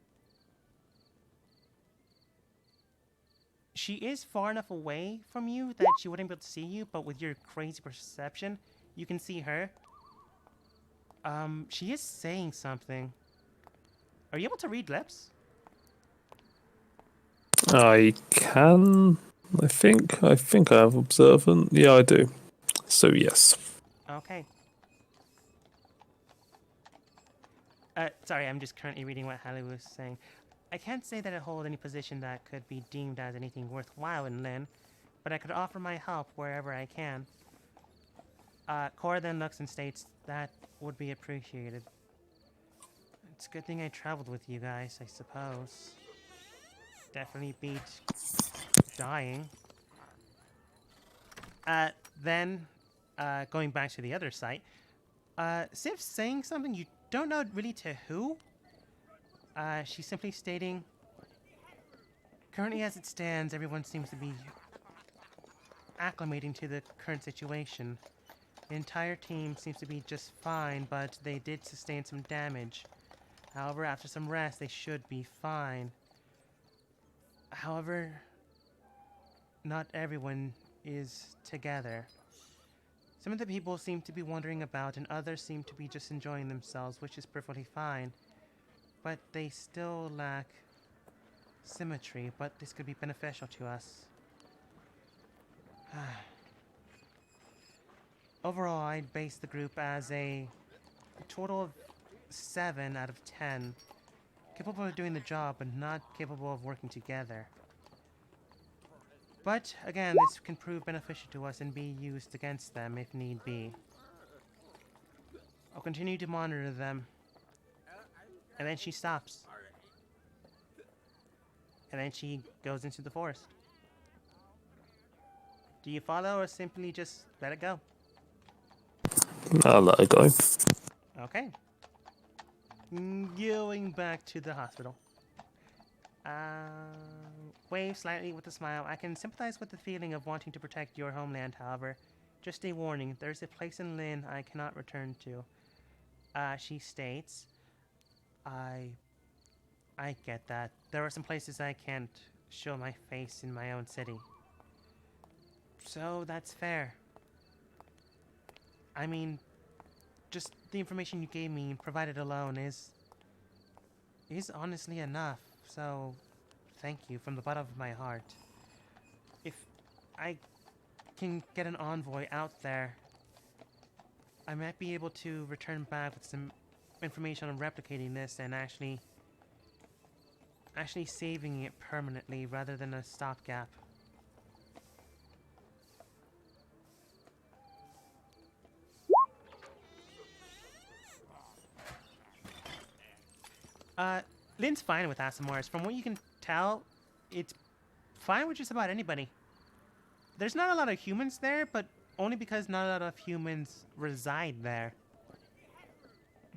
She is far enough away from you that she wouldn't be able to see you, but with your crazy perception, you can see her. She is saying something. Are you able to read lips? I can. I think I have observant. Yeah, I do. So yes. Okay. Sorry, I'm just currently reading what Hallie was saying. I can't say that I hold any position that could be deemed as anything worthwhile in Lynn, but I could offer my help wherever I can. Cora then looks and states that would be appreciated. It's a good thing I traveled with you guys, I suppose. Definitely beat dying. Then, going back to the other site, Sif's saying something you don't know really to who. She's simply stating, currently as it stands, everyone seems to be acclimating to the current situation. The entire team seems to be just fine, but they did sustain some damage. However, after some rest, they should be fine. However, not everyone is together. Some of the people seem to be wandering about, and others seem to be just enjoying themselves, which is perfectly fine. But they still lack symmetry, but this could be beneficial to us. Overall, I'd base the group as a total of 7 out of 10. Capable of doing the job, but not capable of working together. But, again, this can prove beneficial to us and be used against them if need be. I'll continue to monitor them. And then she stops. And then she goes into the forest. Do you follow or simply just let it go? I'll let it go. Okay. Going back to the hospital. Wave slightly with a smile. I can sympathize with the feeling of wanting to protect your homeland, however. Just a warning, there's a place in Lynn I cannot return to. She states, I get that. There are some places I can't show my face in my own city. So that's fair. I mean, just the information you gave me, provided alone, is honestly enough. So, thank you from the bottom of my heart. If I can get an envoy out there, I might be able to return back with some information on replicating this and actually saving it permanently rather than a stopgap. Lynn's fine with Asimars. From what you can tell, it's fine with just about anybody. There's not a lot of humans there, but only because not a lot of humans reside there.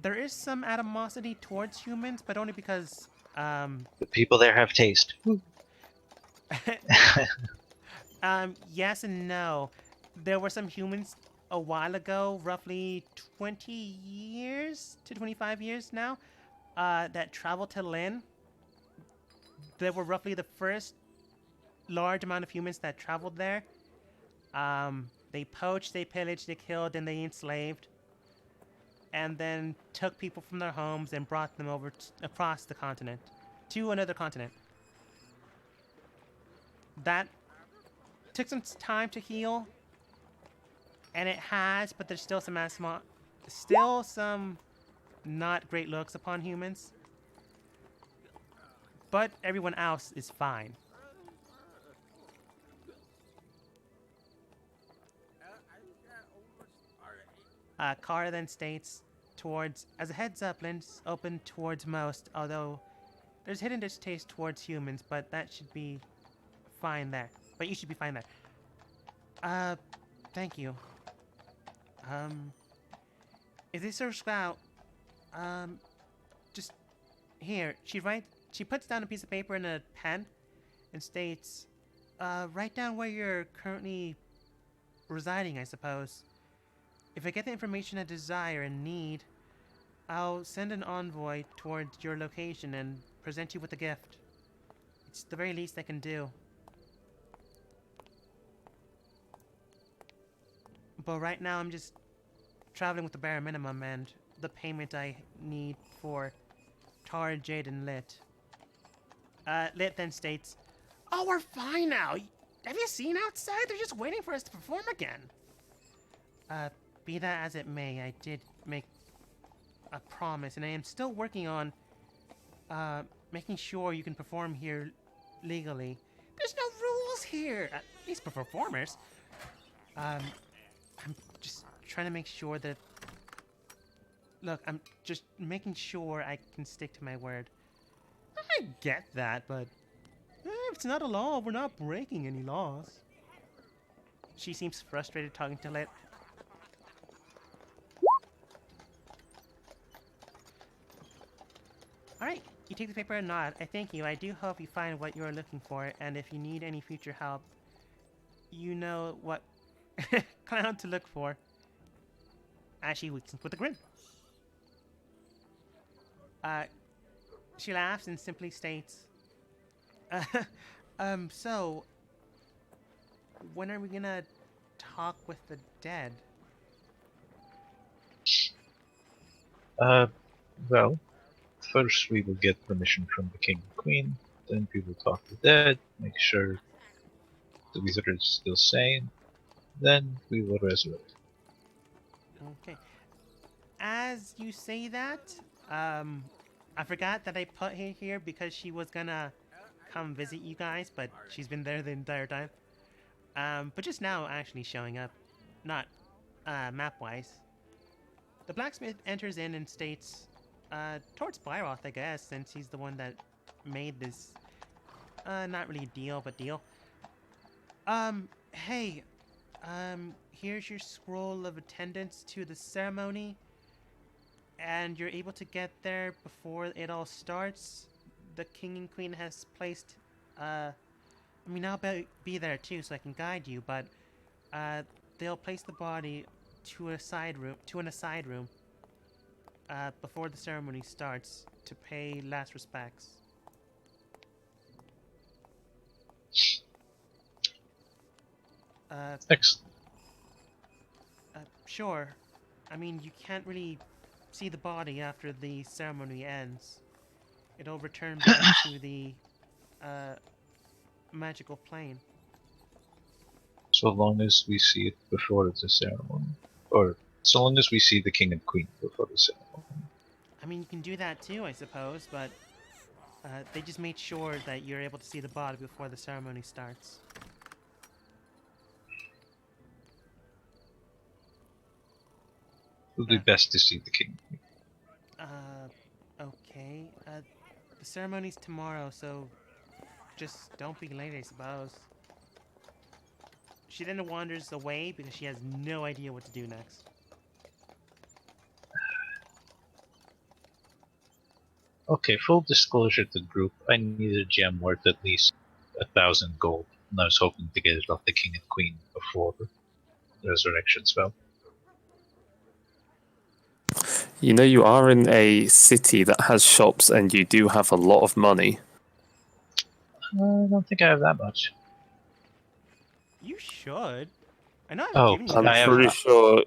There is some animosity towards humans, but only because, The people there have taste. yes and no. There were some humans a while ago, roughly 20 years to 25 years now, that traveled to Lynn. They were roughly the first large amount of humans that traveled there. They poached, they pillaged, they killed, and they enslaved. And then took people from their homes and brought them over across the continent, to another continent. That took some time to heal, and it has, but there's still some not great looks upon humans. But everyone else is fine. Kara then states, as a heads up, Lynn's open towards most, although there's hidden distaste towards humans, but that should be fine there. But you should be fine there. Thank you. Is this her scout? Just here. She puts down a piece of paper and a pen and states, write down where you're currently residing, I suppose. If I get the information I desire and need, I'll send an envoy towards your location and present you with a gift. It's the very least I can do. But right now I'm just traveling with the bare minimum and the payment I need for Tar, Jade, and Lit. Lit then states, "Oh, we're fine now. Have you seen outside? They're just waiting for us to perform again. Be that as it may, I did make a promise, and I am still working on, making sure you can perform here legally. There's no rules here, at least for performers. I'm just trying to make sure that... Look, I'm just making sure I can stick to my word. I get that, but if it's not a law, we're not breaking any laws. She seems frustrated talking to Lit. Alright, you take the paper and nod. I thank you. I do hope you find what you are looking for, and if you need any future help, you know what clown to look for. As she winks with a grin. She laughs and simply states, so, when are we gonna talk with the dead? Well, first we will get permission from the king and queen, then we will talk to the dead, make sure the wizard is still sane, then we will resurrect. Okay. As you say that, I forgot that I put her here because she was gonna come visit you guys, but she's been there the entire time. But just now actually showing up, not map-wise. The blacksmith enters in and states, towards Blyroth, I guess, since he's the one that made this, not really a deal, but deal. Hey, here's your scroll of attendance to the ceremony, and you're able to get there before it all starts. The king and queen has placed, I mean, I'll be there too, so I can guide you, but, they'll place the body to an aside room, before the ceremony starts to pay last respects. Excellent. Sure. I mean, you can't really see the body after the ceremony ends. It'll return back to the, magical plane. So long as we see it before the ceremony. Or so long as we see the king and queen before the ceremony. I mean, you can do that too, I suppose, but they just made sure that you're able to see the body before the ceremony starts. It would be best to see the king and queen. Okay. The ceremony's tomorrow, so just don't be late, I suppose. She then wanders away because she has no idea what to do next. Okay, full disclosure to the group, I need a gem worth at least 1,000 gold, and I was hoping to get it off the king and queen before the resurrection spell. You know, you are in a city that has shops and you do have a lot of money. I don't think I have that much. You should. I know I've Oh, given you I'm guys I have- pretty sure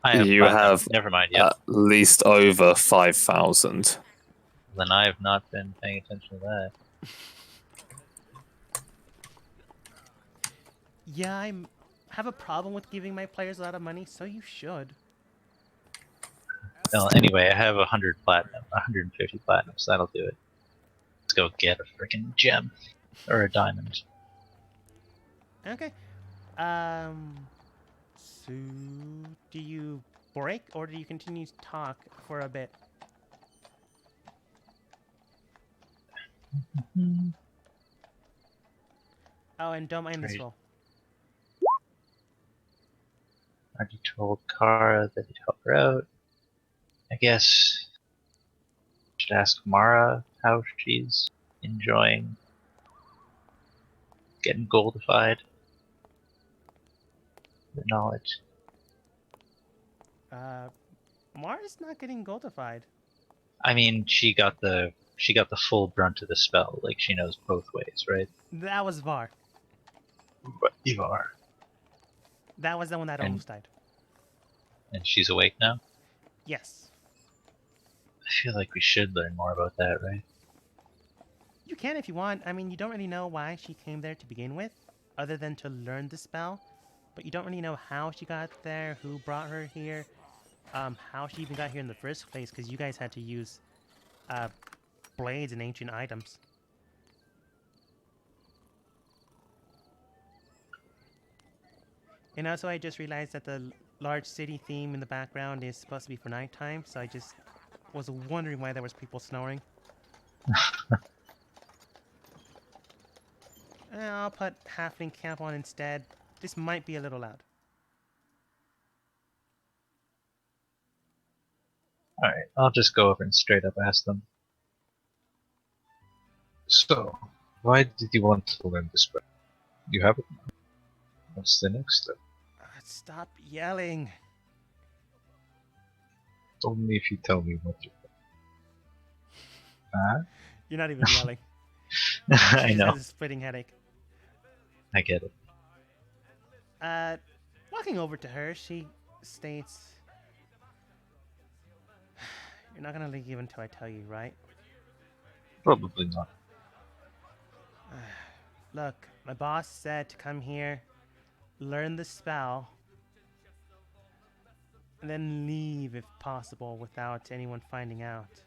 I have you platinum. have Never mind, yeah. at least over 5,000. Then I have not been paying attention to that. Yeah, I have a problem with giving my players a lot of money, so you should. Well, anyway, I have 100 platinum, 150 platinum, so that'll do it. Let's go get a freaking gem. Or a diamond. Okay. So do you break or do you continue to talk for a bit? Oh, and don't mind this Great. roll. Already told Kara that he'd help her out. I guess should ask Mara how she's enjoying getting goldified. The knowledge. Mara's not getting goldified. I mean, she got the full brunt of the spell. Like she knows both ways, right? That was Var. But Ivar, That was the one that And- almost died. and she's awake now. Yes. I feel like we should learn more about that, right? You can if you want. I mean, you don't really know why she came there to begin with. other than to learn the spell, but you don't really know how she got there, who brought her here, how she even got here in the first place, because you guys had to use uh, blades and ancient items. And also, I just realized that the large city theme in the background is supposed to be for nighttime, so I just was wondering why there was people snoring. I'll put Halfling Camp on instead. This might be a little loud. Alright, I'll just go over and straight up ask them. So, why did you want to learn this spell? You have it now. What's the next step? Stop yelling. Only if you tell me what you Huh? You're not even yelling. I She just know. has a splitting headache. I get it. Walking over to her, she states, "You're not gonna leave until I tell you, right? Probably not. Look, my boss said to come here, learn the spell, and then leave if possible without anyone finding out."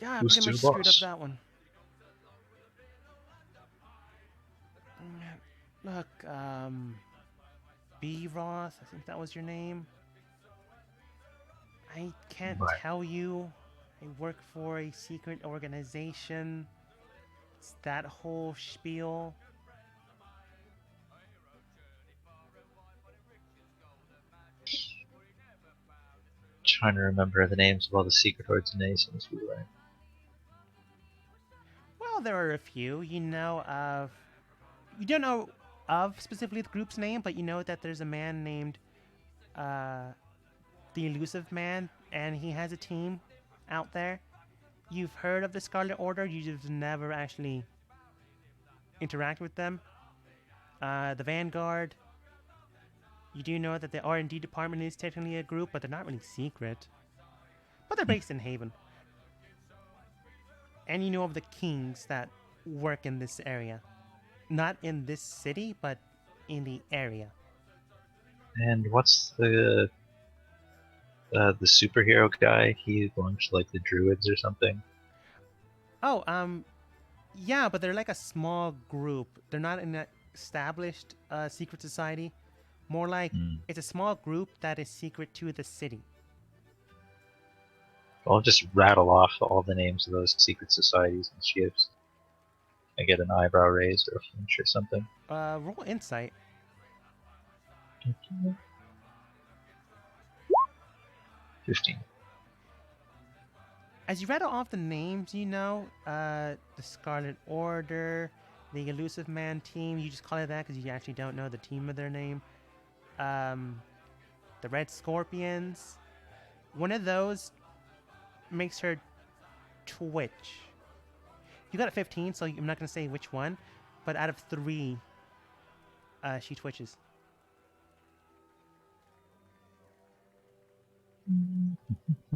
Yeah, I Who's pretty your much screwed up boss? that one. Look, B. Roth, I think that was your name. I can't Right. tell you. I work for a secret organization. It's that whole spiel. Trying to remember the names of all the secret organizations we were in. Well, there are a few. You know of. You don't know of specifically the group's name, but you know that there's a man named the Elusive Man, and he has a team out there. You've heard of the Scarlet Order, you just never actually interact with them. The Vanguard. You do know that the R&D department is technically a group, but they're not really secret. But they're based in Haven. And you know of the Kings that work in this area. Not in this city, but in the area. And what's the superhero guy? He belongs to like the Druids or something. Oh, yeah, but they're like a small group. They're not an established secret society. More like it's a small group that is secret to the city. I'll just rattle off all the names of those secret societies and see if I get an eyebrow raised or a flinch or something. Roll insight. 15. As you rattle off the names, you know, the Scarlet Order, the Elusive Man team, you just call it that because you actually don't know the team of their name. The Red Scorpions. One of those makes her twitch. You got a 15, so I'm not going to say which one, but out of 3, she twitches.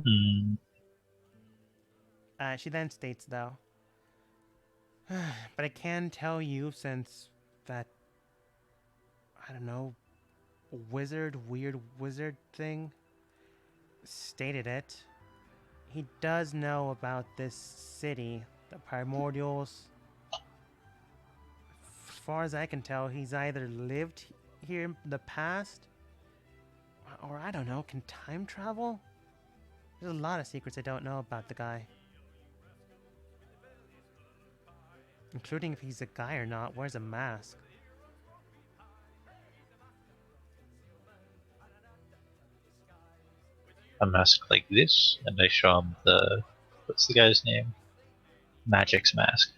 Hmm. She then states, though, but I can tell you, since that, I don't know, weird wizard thing stated it, he does know about this city, the Primordials. As far as I can tell, he's either lived here in the past, or I don't know, can time travel? There's a lot of secrets I don't know about the guy. Including if he's a guy or not, wears a mask. A mask like this, and I show him the what's the guy's name? Magic's mask.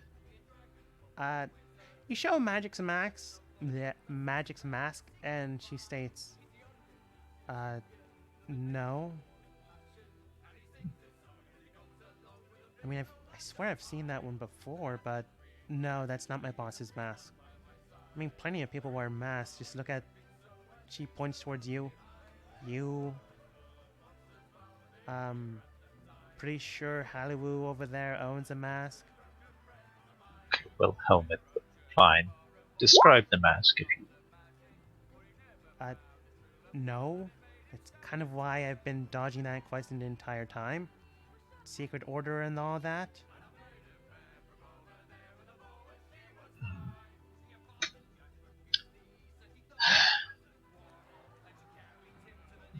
You show Magic's mask, and she states, no. I mean, I swear I've seen that one before, but no, that's not my boss's mask. I mean, plenty of people wear masks. Just look at. She points towards you. You. Pretty sure Halliwoo over there owns a mask. Well, helmet, but fine. describe the mask if you. No. It's kind of why I've been dodging that question the entire time. Secret order and all that.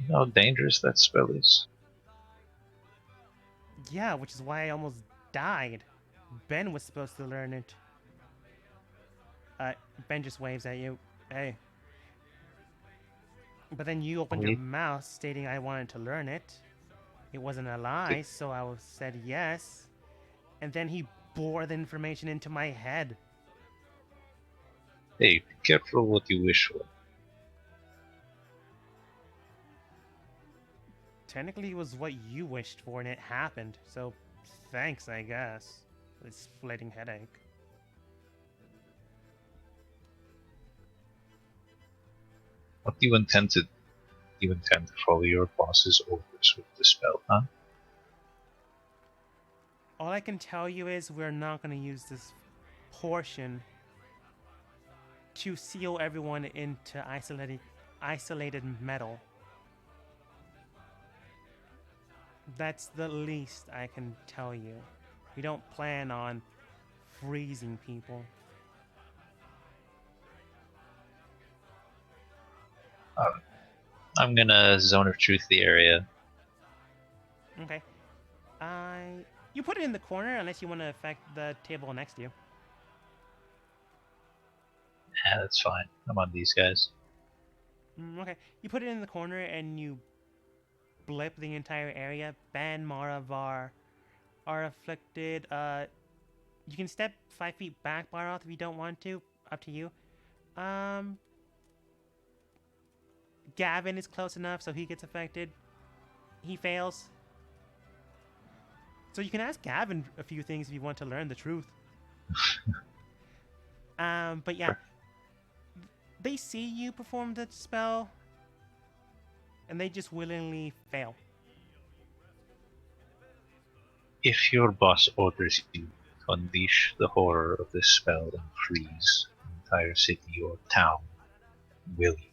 You know how dangerous that spell is. Yeah, which is why I almost died. Ben was supposed to learn it. Ben just waves at you. Hey. But then you opened your Only mouth stating I wanted to learn it. It wasn't a lie, so said yes. And then he bore the information into my head. Hey, be careful what you wish for. Technically, it was what you wished for, and it happened. So, thanks, I guess. This fleeting headache. What do you intend to? Do you intend to follow your boss's orders with the spell, huh? All I can tell you is we're not going to use this portion to seal everyone into isolated metal. That's the least I can tell you. We don't plan on freezing people. I'm gonna zone of truth the area. Okay. You put it in the corner unless you want to affect the table next to you. Yeah, that's fine. I'm on these guys. Okay. You put it in the corner and you blip the entire area. Ben, Mara, Var are afflicted. You can step 5 feet back, Baroth, if you don't want to. Up to you. Gavin is close enough, so he gets affected. He fails. So you can ask Gavin a few things if you want to learn the truth. But yeah, they see you perform the spell, and they just willingly fail. If your boss orders you to unleash the horror of this spell and freeze an entire city or town, will you?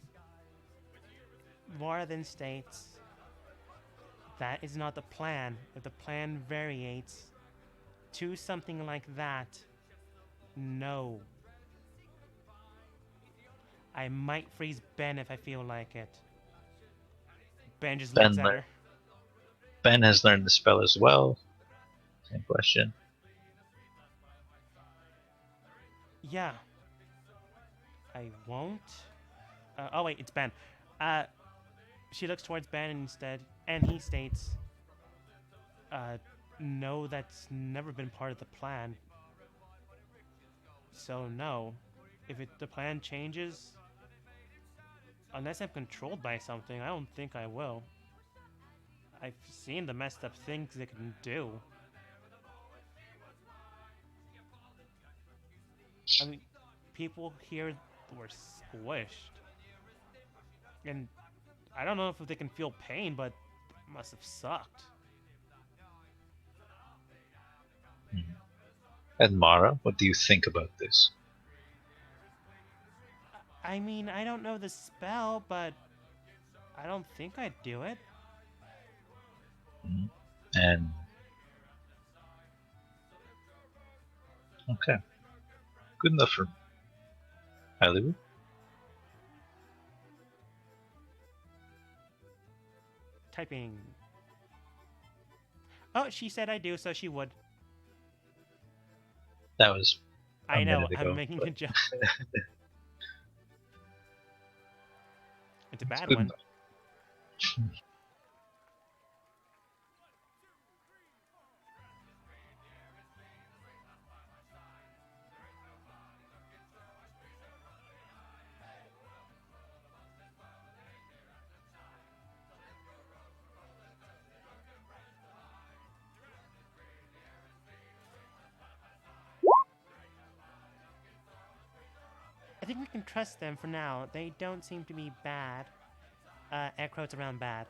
Vara then states, that is not the plan. If the plan variates to something like that, no. I might freeze Ben if I feel like it. Ben just looks at her. Ben has learned the spell as well. Same question. Yeah. I won't. Oh wait, it's Ben. She looks towards Ben instead, and he states, no, that's never been part of the plan. So no. If the plan changes, unless I'm controlled by something, I don't think I will. I've seen the messed up things it can do. I mean, people here were squished. And I don't know if they can feel pain, but it must have sucked. And Mara, what do you think about this? I mean, I don't know the spell, but I don't think I'd do it. And okay, good enough for me. Hollywood? Typing. Oh, she said I do, so she would. That was a I know, minute ago, I'm making but a joke. It's a bad good one. enough. I think we can trust them for now. They don't seem to be bad. Air quotes around bad.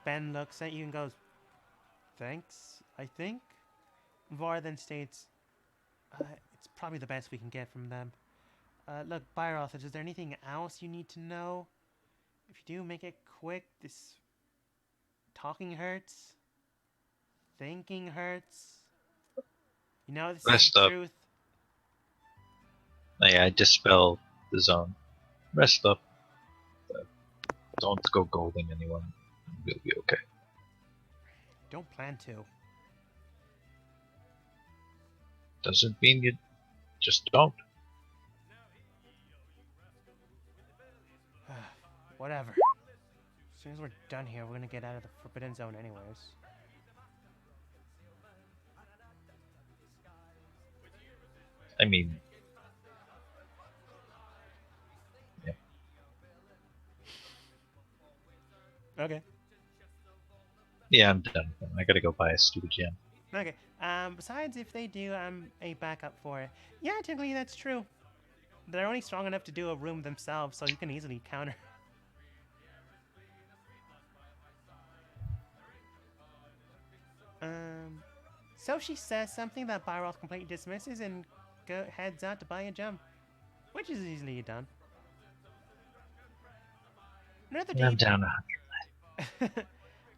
Ben looks at you and goes, thanks, I think. Var then states, It's probably the best we can get from them. Look, Byroth, is there anything else you need to know? If you do, make it quick. This talking hurts. Thinking hurts. You know this is Rest the up. truth. Yeah, I dispel the zone. Rest up. Don't go golding anyone. We'll be okay. Don't plan to. Doesn't mean you just don't. Whatever. As soon as we're done here, we're gonna get out of the Forbidden Zone anyways. I mean, yeah. Okay. Yeah, I'm done. I gotta go buy a stupid gem. Okay. Besides, if they do, I'm a backup for it. Yeah, technically that's true. They're only strong enough to do a room themselves, so you can easily counter. So she says something that Byroth completely dismisses and heads out to buy a gem, which is easily done. Another I'm day, down.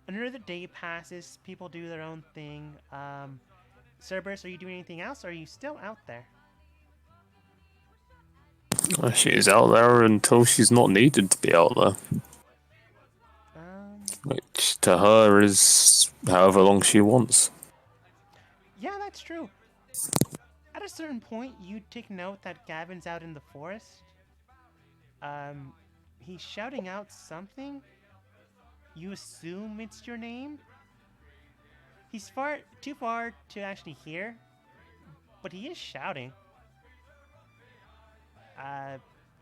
another day passes. People do their own thing. Cerberus, are you doing anything else? Or are you still out there? She's out there until she's not needed to be out there, which to her is however long she wants. Yeah, that's true. At a certain point, you take note that Gavin's out in the forest. He's shouting out something. You assume it's your name. He's too far to actually hear, but he is shouting.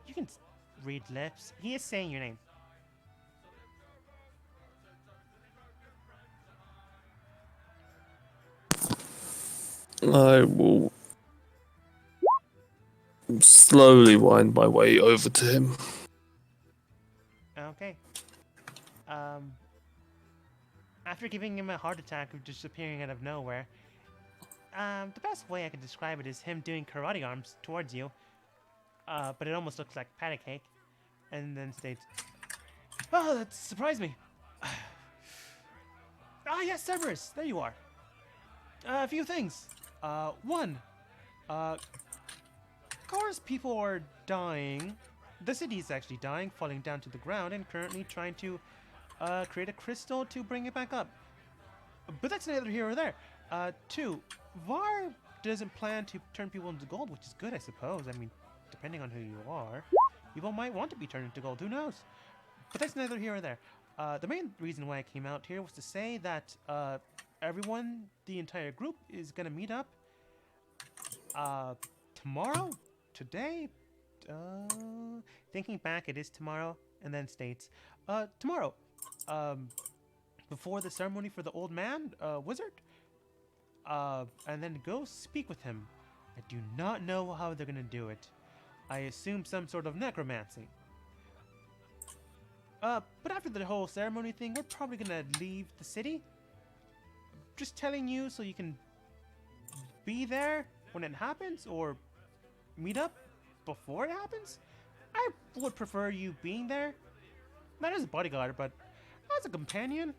You can read lips. He is saying your name. I will slowly wind my way over to him. Okay. After giving him a heart attack of disappearing out of nowhere, the best way I can describe it is him doing karate arms towards you. But it almost looks like patty cake. And then states, "Oh, that surprised me." Ah, yes, Cerberus, there you are. A few things. One, Kara's people are dying. The city is actually dying, falling down to the ground, and currently trying to create a crystal to bring it back up. But that's neither here or there. Two, Var doesn't plan to turn people into gold, which is good, I suppose. I mean, depending on who you are, people might want to be turned into gold. Who knows? But that's neither here or there. The main reason why I came out here was to say that everyone, the entire group, is gonna meet up tomorrow, today. Thinking back, it is tomorrow, and then states, tomorrow, before the ceremony for the old man, wizard, and then go speak with him. I do not know how they're gonna do it. I assume some sort of necromancy. But after the whole ceremony thing, we're probably gonna leave the city. Just telling you so you can be there when it happens, or meet up before it happens. I would prefer you being there. Not as a bodyguard, but as a companion.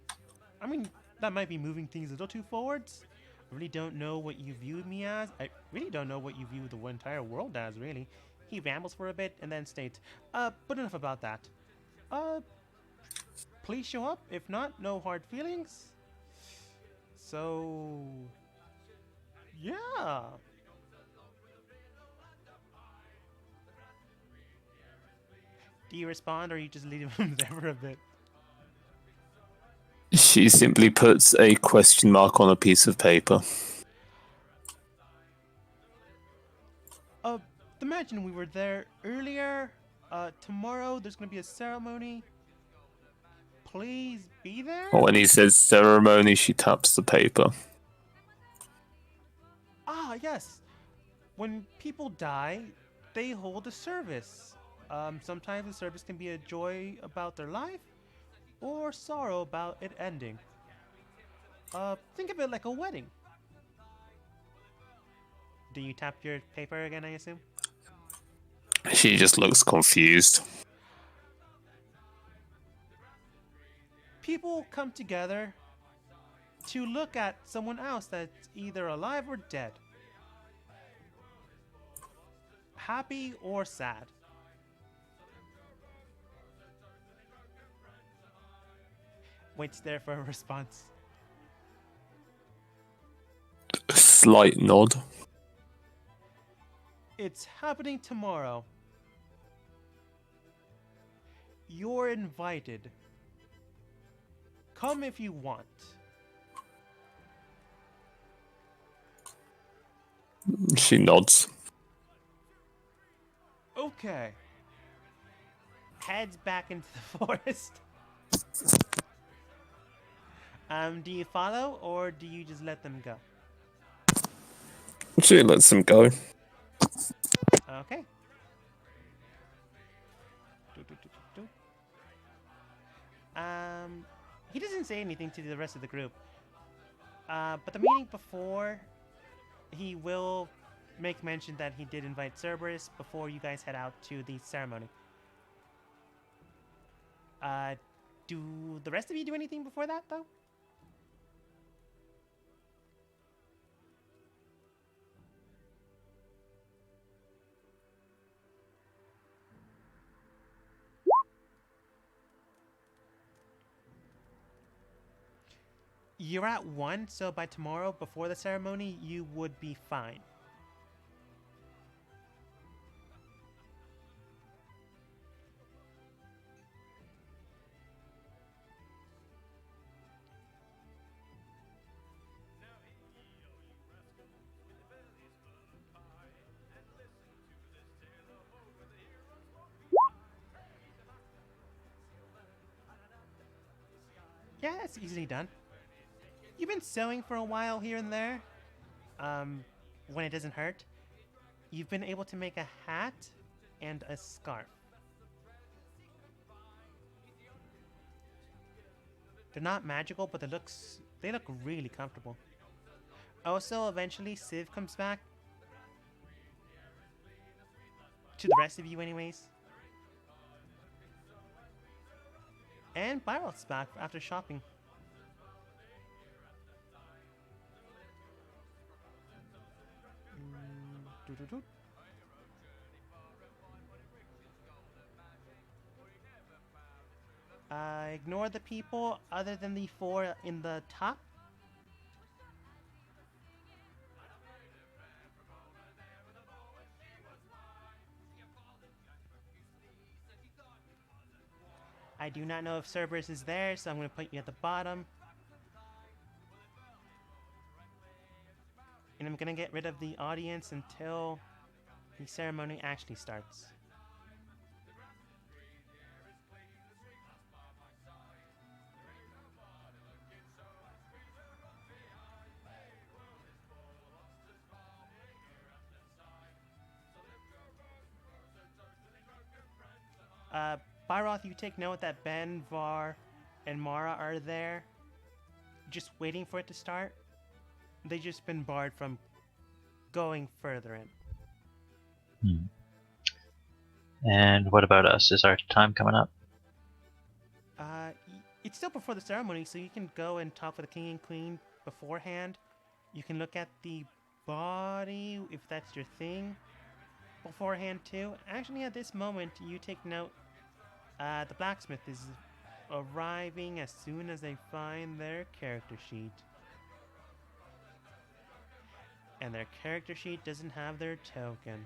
I mean, that might be moving things a little too forwards. I really don't know what you view me as. I really don't know what you view the entire world as, really. He rambles for a bit and then states, but enough about that. Please show up. If not, no hard feelings. So, yeah. Do you respond, or you just leave him there for a bit? She simply puts a question mark on a piece of paper. Imagine we were there earlier. Tomorrow there's gonna be a ceremony. Please be there. When he says ceremony, she taps the paper. Ah, yes. When people die, they hold a service. Sometimes the service can be a joy about their life, or sorrow about it ending. Think of it like a wedding. Do you tap your paper again, I assume? She just looks confused. People come together to look at someone else that's either alive or dead. Happy or sad. Waits there for a response. A slight nod. It's happening tomorrow. You're invited. Come if you want. She nods. Okay. Heads back into the forest. Do you follow or do you just let them go? She lets him go. Okay. He doesn't say anything to the rest of the group. But the meeting before, he will make mention that he did invite Cerberus before you guys head out to the ceremony. Do the rest of you do anything before that, though? You're at 1, so by tomorrow, before the ceremony, you would be fine. Yeah, it's easily done. You've been sewing for a while here and there. When it doesn't hurt. You've been able to make a hat and a scarf. They're not magical, but they look really comfortable. Also, eventually, Civ comes back. To the rest of you anyways. And Byroth's back after shopping. Ignore the people other than the 4 in the top. I do not know if Cerberus is there, so I'm going to put you at the bottom. And I'm going to get rid of the audience until the ceremony actually starts. Byroth, you take note that Ben, Var, and Mara are there, just waiting for it to start. They've just been barred from going further in. And what about us? Is our time coming up? It's still before the ceremony, so you can go and talk with the king and queen beforehand. You can look at the body, if that's your thing, beforehand too. Actually, at this moment, you take note. The blacksmith is arriving as soon as they find their character sheet. And their character sheet doesn't have their token.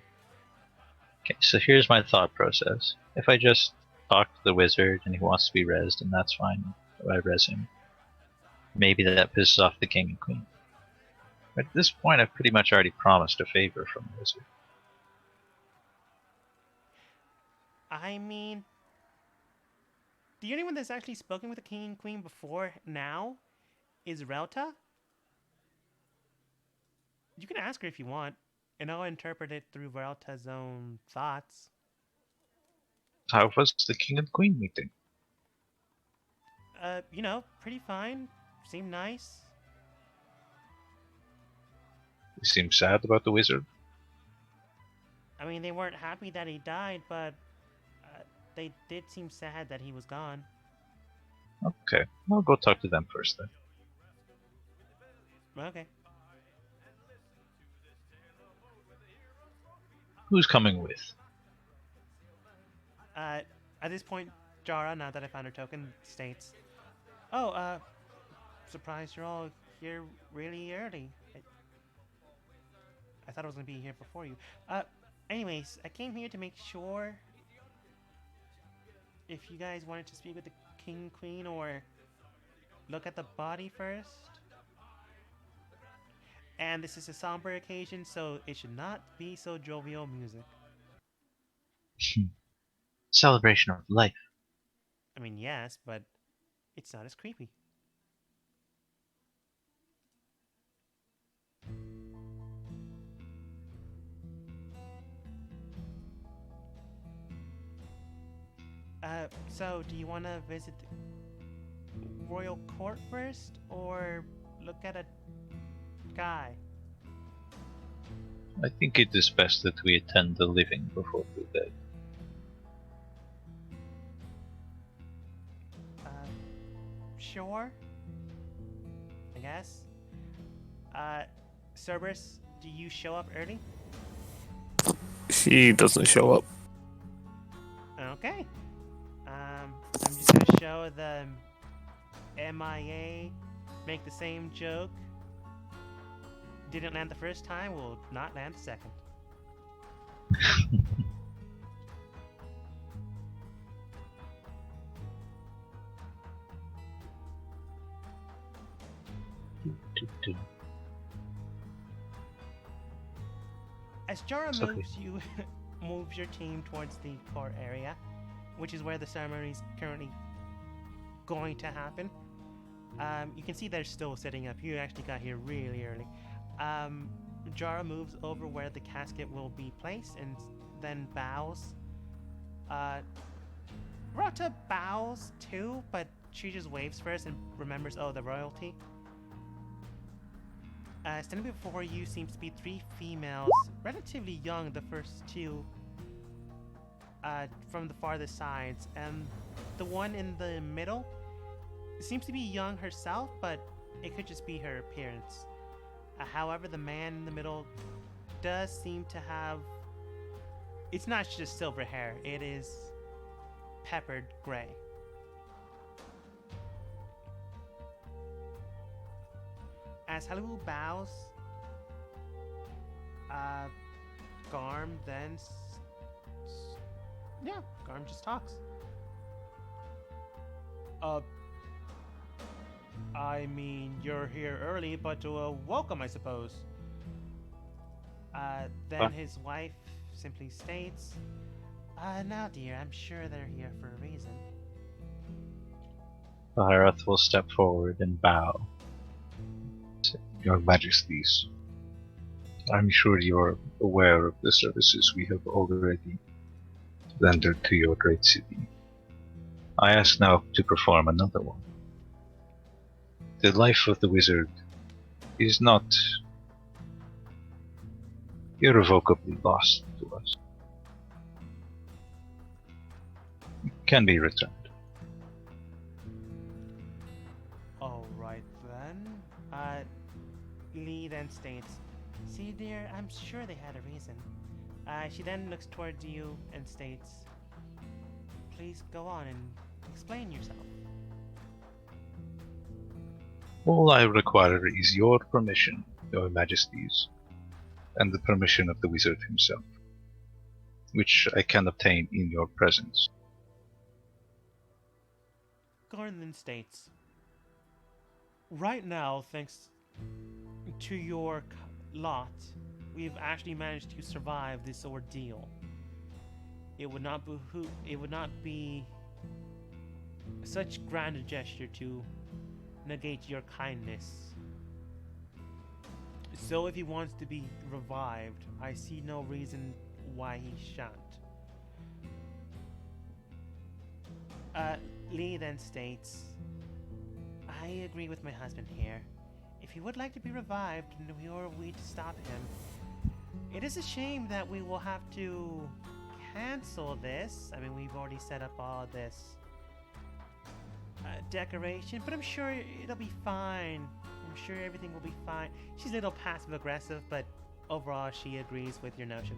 Okay, so here's my thought process. If I just talk to the wizard and he wants to be rezzed, and that's fine, I res him. Maybe that pisses off the king and queen. But at this point, I've pretty much already promised a favor from the wizard. I mean, the only one that's actually spoken with the king and queen before now is Relta. You can ask her if you want, and I'll interpret it through Relta's own thoughts. How was the king and queen meeting? Pretty fine. Seemed nice. You seem sad about the wizard. I mean, they weren't happy that he died, but they did seem sad that he was gone. Okay, I'll go talk to them first then. Okay. Who's coming with? At this point, Jara, now that I found her token, states, "Oh, surprised you're all here really early. I thought I was gonna be here before you. Anyways, I came here to make sure if you guys wanted to speak with the king, queen, or look at the body first. And this is a somber occasion, so it should not be so jovial music. Celebration of life. I mean, yes, but it's not as creepy." So do you want to visit the royal court first, or look at a guy? I think it is best that we attend the living before the dead. Sure. I guess. Cerberus, do you show up early? She doesn't show up. Okay. I'm just gonna show the MIA, make the same joke. Didn't land the first time, will not land the second. As Jara It's okay. moves your team towards the court area, which is where the ceremony is currently going to happen. You can see they're still setting up. You actually got here really early. Jara moves over where the casket will be placed and then bows. Rota bows too, but she just waves first and remembers, oh, the royalty. Standing before you seems to be 3 females, relatively young, the first 2 from the farthest sides, and the one in the middle seems to be young herself, but it could just be her appearance. However, the man in the middle does seem to have... It's not just silver hair, it is peppered gray. As Halibu bows, Garm then... Garm just talks. I mean, you're here early, but welcome, I suppose. Then his wife simply states, now dear, I'm sure they're here for a reason. Baharath will step forward and bow. Your Majesties, I'm sure you're aware of the services we have already rendered to your great city. I ask now to perform another one. The life of the wizard is not irrevocably lost to us. It can be returned. Alright then. Lee then states, see dear, I'm sure they had a reason. She then looks towards you and states, please go on and explain yourself. All I require is your permission, your Majesties, and the permission of the wizard himself, which I can obtain in your presence. Garn then states, right now, thanks to your lot, we've actually managed to survive this ordeal. It would not be such grand a gesture to negate your kindness. So if he wants to be revived, I see no reason why he shan't. Lee then states, I agree with my husband here. If he would like to be revived, nor are we to stop him. It is a shame that we will have to cancel this. I mean, we've already set up all this decoration, but I'm sure it'll be fine. I'm sure everything will be fine. She's a little passive aggressive, but overall she agrees with your notion.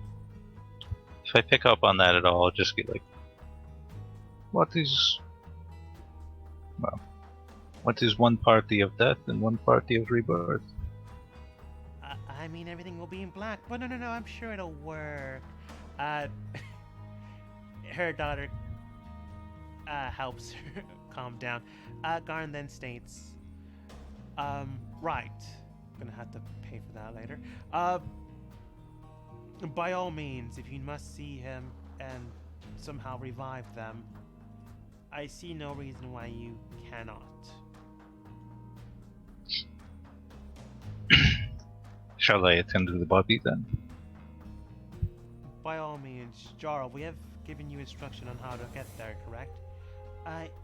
If I pick up on that at all, I'll just be like, what is one party of death and one party of rebirth? I mean, everything will be in black, but no, I'm sure it'll work. Her daughter helps her calm down. Garn then states, right, gonna have to pay for that later. By all means, if you must see him and somehow revive them, I see no reason why you cannot. Shall I attend to the body then? By all means, Jarl, we have given you instruction on how to get there, correct?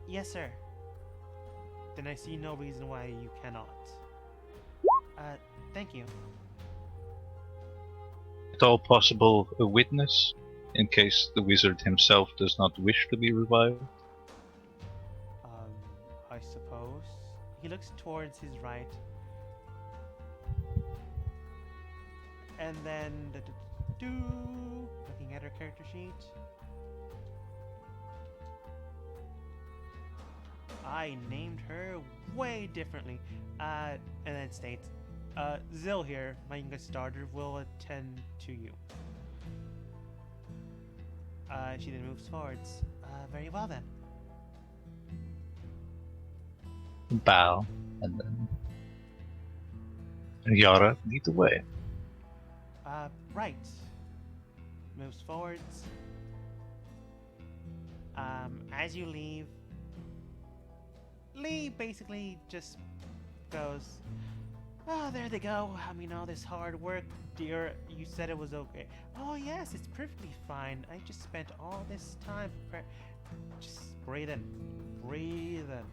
Yes, sir. Then I see no reason why you cannot. Thank you. At all possible a witness, in case the wizard himself does not wish to be revived? I suppose. He looks towards his right. And then, looking at her character sheet. I named her way differently. And then it states, Zill here, my youngest daughter, will attend to you. She then moves forwards. Very well then. Bow, and then Yara, lead the way. Right. Moves forwards. As you leave, Lee basically just goes, there they go. I mean, all this hard work, dear. You said it was okay. Oh, yes, it's perfectly fine. I just spent all this time just breathe in. Breathe in.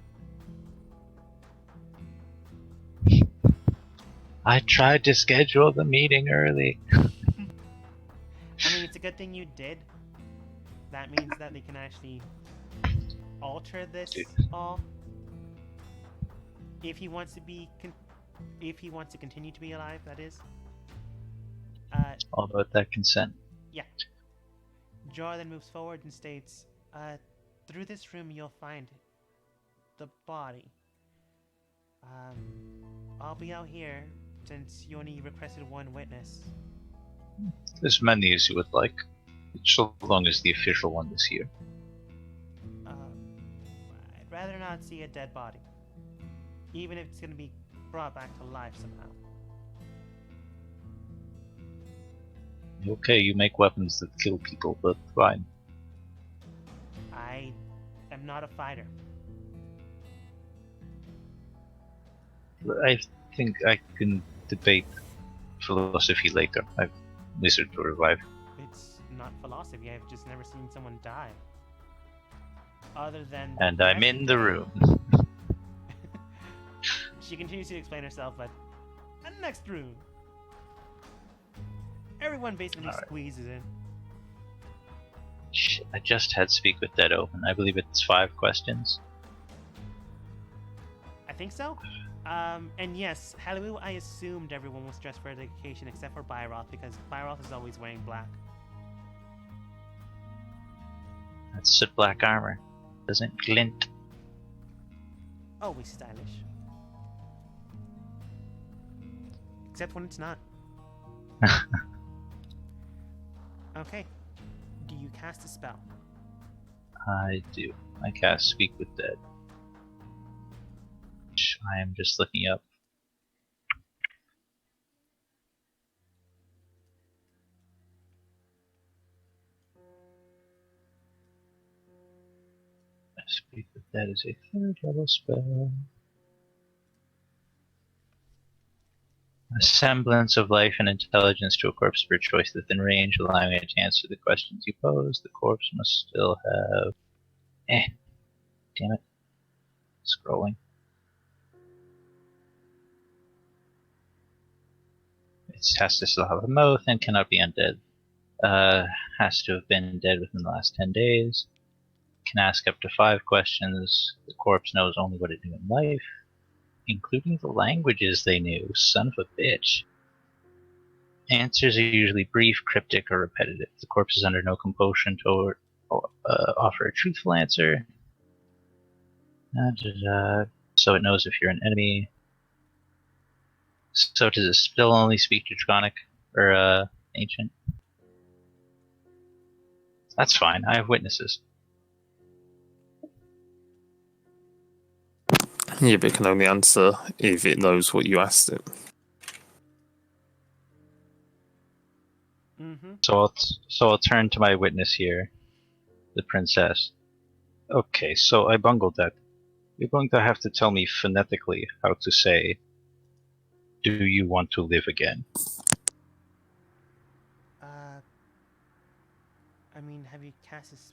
I tried to schedule the meeting early. I mean, it's a good thing you did. That means that they can actually alter this all. If he wants to be, if he wants to continue to be alive, that is. All about that consent. Yeah. Jor then moves forward and states, through this room you'll find the body. I'll be out here since you only requested one witness. As many as you would like, so long as the official one is here. I'd rather not see a dead body, even if it's going to be brought back to life somehow. Okay, you make weapons that kill people, but fine. I am not a fighter. I think I can debate philosophy later. I've wizard to revive. It's not philosophy, I've just never seen someone die. Other than... And I'm in the room. She continues to explain herself, but... next room! Everyone basically squeezes in. Shit, I just had Speak with Dead open. I believe it's 5 questions. I think so. And yes, Halloween, I assumed everyone was dressed for the occasion except for Byroth, because Byroth is always wearing black. That's soot black armor. Doesn't glint. Always stylish. Except when it's not. Okay. Do you cast a spell? I do. I cast Speak with Dead. Which I am just looking up. Speak with Dead is a 3rd level spell. A semblance of life and intelligence to a corpse per choice within range, allowing it to answer the questions you pose. The corpse must still have... damn it. Scrolling. A It has to still have a mouth and cannot be undead. Has to have been dead within the last 10 days. Can ask up to 5 questions. The corpse knows only what it knew in life, including the languages they knew. Son of a bitch. Answers are usually brief, cryptic, or repetitive. The corpse is under no compulsion to offer a truthful answer. So it knows if you're an enemy. So does it still only speak to Draconic or Ancient? That's fine. I have witnesses. Yeah, but it can only answer if it knows what you asked it. Mm-hmm. So I'll turn to my witness here, the princess. Okay, so I bungled that. You're going to have to tell me phonetically how to say, "Do you want to live again?" I mean, have you cast this?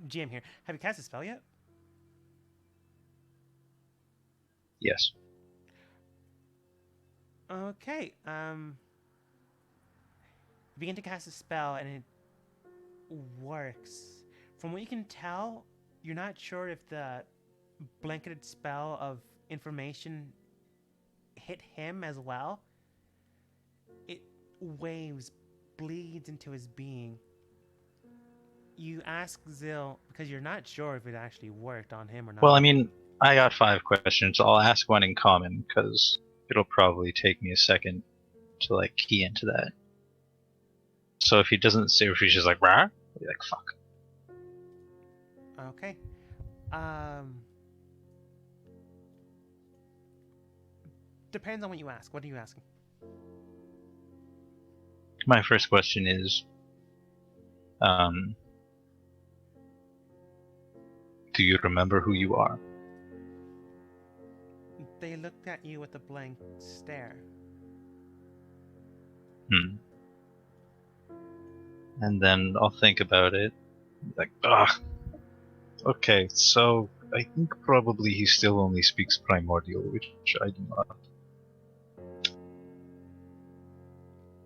GM here. Have you cast a spell yet? Yes. Okay. Begin to cast a spell, and it works. From what you can tell, you're not sure if the blanketed spell of information hit him as well. It waves, bleeds into his being. You ask Zill because you're not sure if it actually worked on him or not. Well, I mean, I got 5 questions. I'll ask one in common because it'll probably take me a second to like key into that. So if he doesn't say, if he's just like, "Rah," I'll be like, "Fuck." Okay. Depends on what you ask. What are you asking? My first question is, do you remember who you are? They looked at you with a blank stare. And then I'll think about it. Like, okay, so I think probably he still only speaks Primordial, which I do not.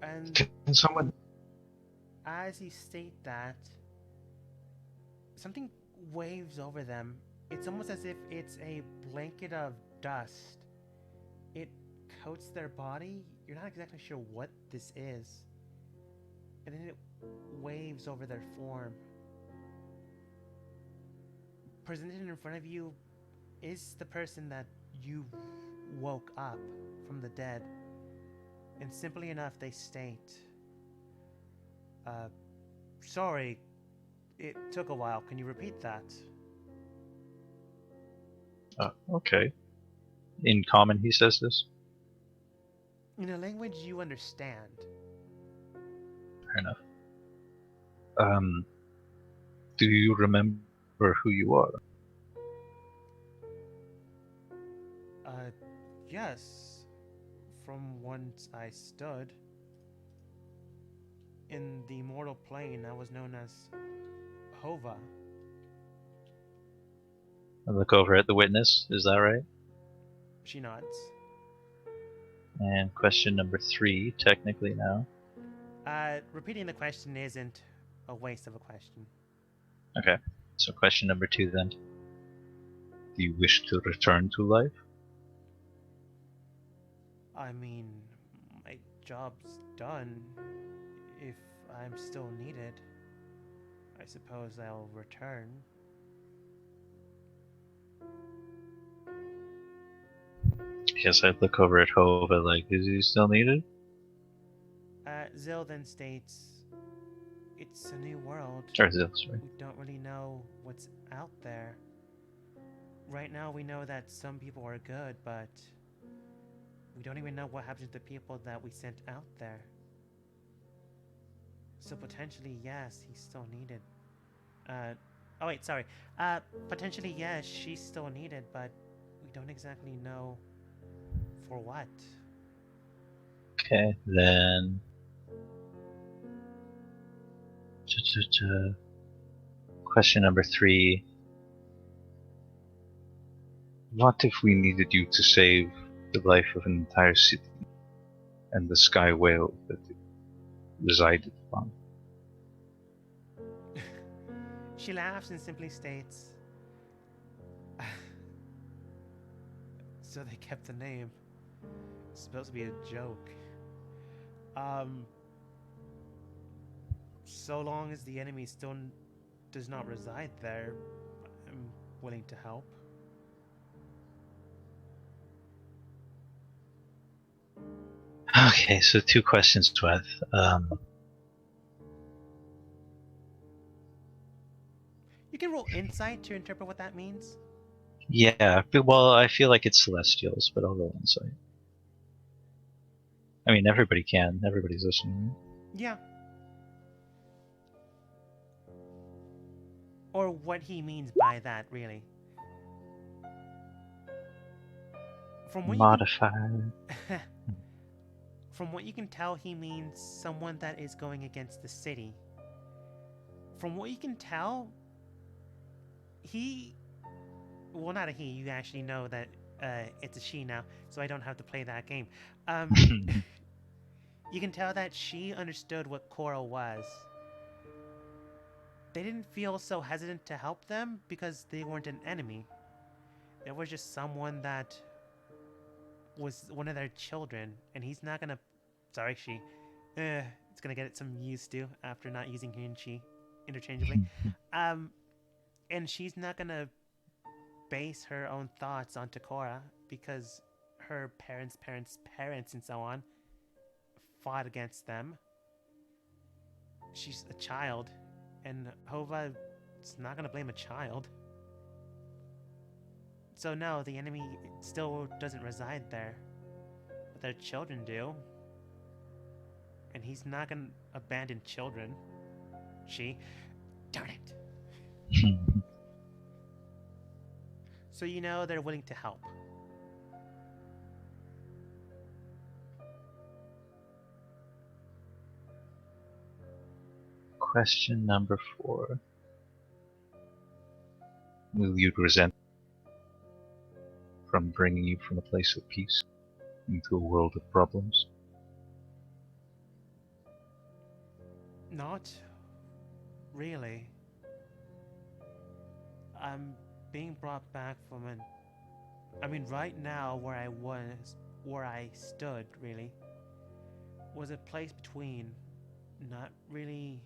And Can someone... as you state that, something waves over them. It's almost as if it's a blanket of dust. It coats their body. You're not exactly sure what this is. And then it waves over their form. Presented in front of you is the person that you woke up from the dead. And simply enough, they state, sorry, it took a while. Can you repeat that? Okay. In common, he says this? In a language you understand. Fair enough. Do you remember who you are? Yes. From whence I stood. In the mortal plane, I was known as Hova. I look over at the witness, is that right? She nods. And question number 3, technically now. Repeating the question isn't a waste of a question. Okay, so question number 2 then. Do you wish to return to life? I mean, my job's done. If I'm still needed, I suppose I'll return. Yes, I'd look over at Hova like, is he still needed? Zill then states, it's a new world. Or Zill, sorry. We don't really know what's out there. Right now we know that some people are good, but we don't even know what happens to the people that we sent out there. So potentially, yes, he's still needed. Oh wait, sorry. Potentially, yes, she's still needed, but we don't exactly know for what. Okay, then... Question number 3. What if we needed you to save the life of an entire city? and the sky whale that it resided upon. She laughs and simply states, so they kept the name. It's supposed to be a joke. So long as the enemy still does not reside there, I'm willing to help. Okay, so 2 questions worth. You can roll insight to interpret what that means. Yeah, well, I feel like it's Celestials, but I'll roll insight. I mean, everybody can. Everybody's listening. Yeah. Or what he means by that, really. From what Modifier. From what you can tell, he means someone that is going against the city. From what you can tell, well, not a he, you actually know that it's a she now, so I don't have to play that game. You can tell that she understood what Korra was. They didn't feel so hesitant to help them because they weren't an enemy. It was just someone that was one of their children, and he's not gonna. Sorry, she. It's gonna get some used to after not using he and she interchangeably. And she's not gonna base her own thoughts onto Korra because her parents, and so on fought against them. She's a child, and Hova is not gonna blame a child. So no, the enemy still doesn't reside there, but their children do. And he's not gonna abandon children. Darn it. So you know they're willing to help. Question number 4. Will you resent from bringing you from a place of peace into a world of problems? Not really. I'm being brought back from right now where I stood, really, was a place between, not really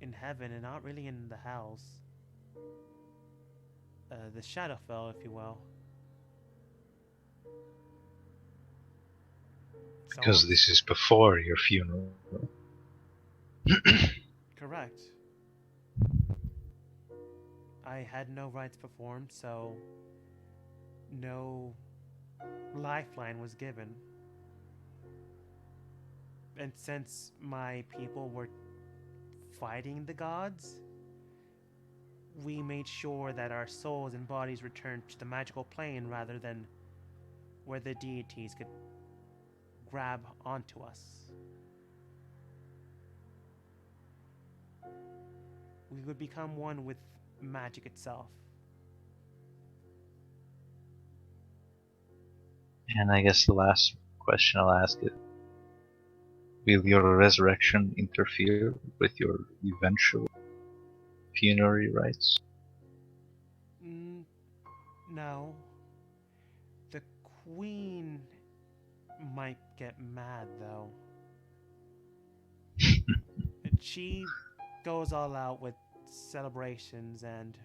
in heaven and not really in the hells. The Shadowfell, if you will. Because this is before your funeral. Correct. I had no rites performed, so no lifeline was given. And since my people were fighting the gods, we made sure that our souls and bodies returned to the magical plane rather than where the deities could grab onto us. We would become one with magic itself. And I guess the last question I'll ask is, will your resurrection interfere with your eventual funerary rites? No. The queen might get mad, though. She goes all out with celebrations and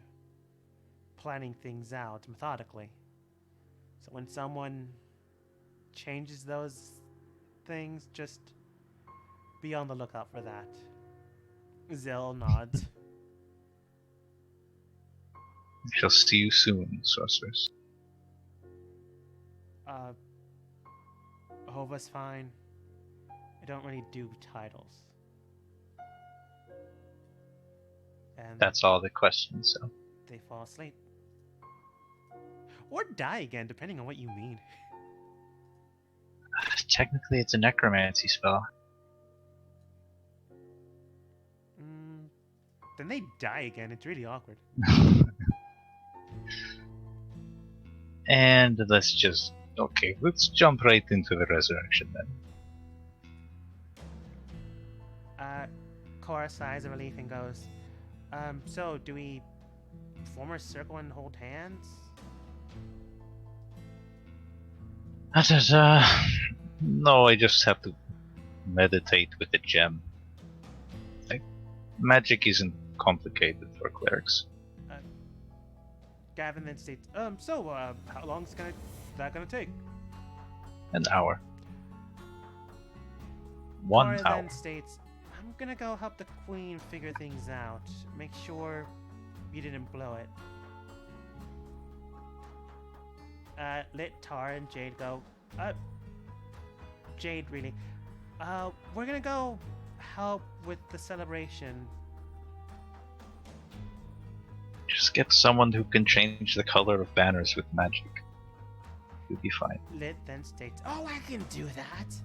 planning things out methodically. So when someone changes those things, just be on the lookout for that. Zell nods. We shall see you soon, sorceress. Hova's fine. I don't really do titles. And That's all the questions, so. they fall asleep. Or die again, depending on what you mean. Technically, it's a necromancy spell. Then they die again. It's really awkward. And let's jump right into the resurrection then. Cora sighs of relief and goes, so do we form a circle and hold hands? No, I just have to meditate with the gem. Like, magic isn't complicated for clerics. Gavin then states, how long is that gonna take? An hour. 1 Cora hour. then states, I'm gonna go help the queen figure things out. Make sure you didn't blow it. Lit, Tar, and Jade go, Jade, really. We're gonna go help with the celebration. Just get someone who can change the color of banners with magic. You'll be fine. Lit then states, oh, I can do that.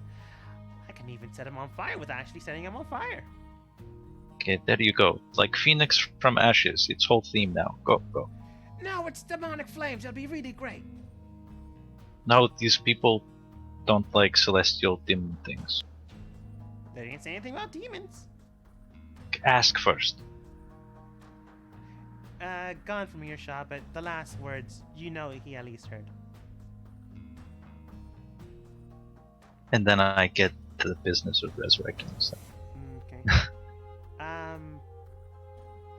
I can even set him on fire with actually setting him on fire. Okay, there you go. Like Phoenix from Ashes. Its whole theme now. Go, go. No, it's demonic flames. It'll be really great. No, these people don't like celestial demon things. They didn't say anything about demons. Ask first. Gone from earshot, but the last words, you know he at least heard. And then I get to the business of resurrecting myself. Okay.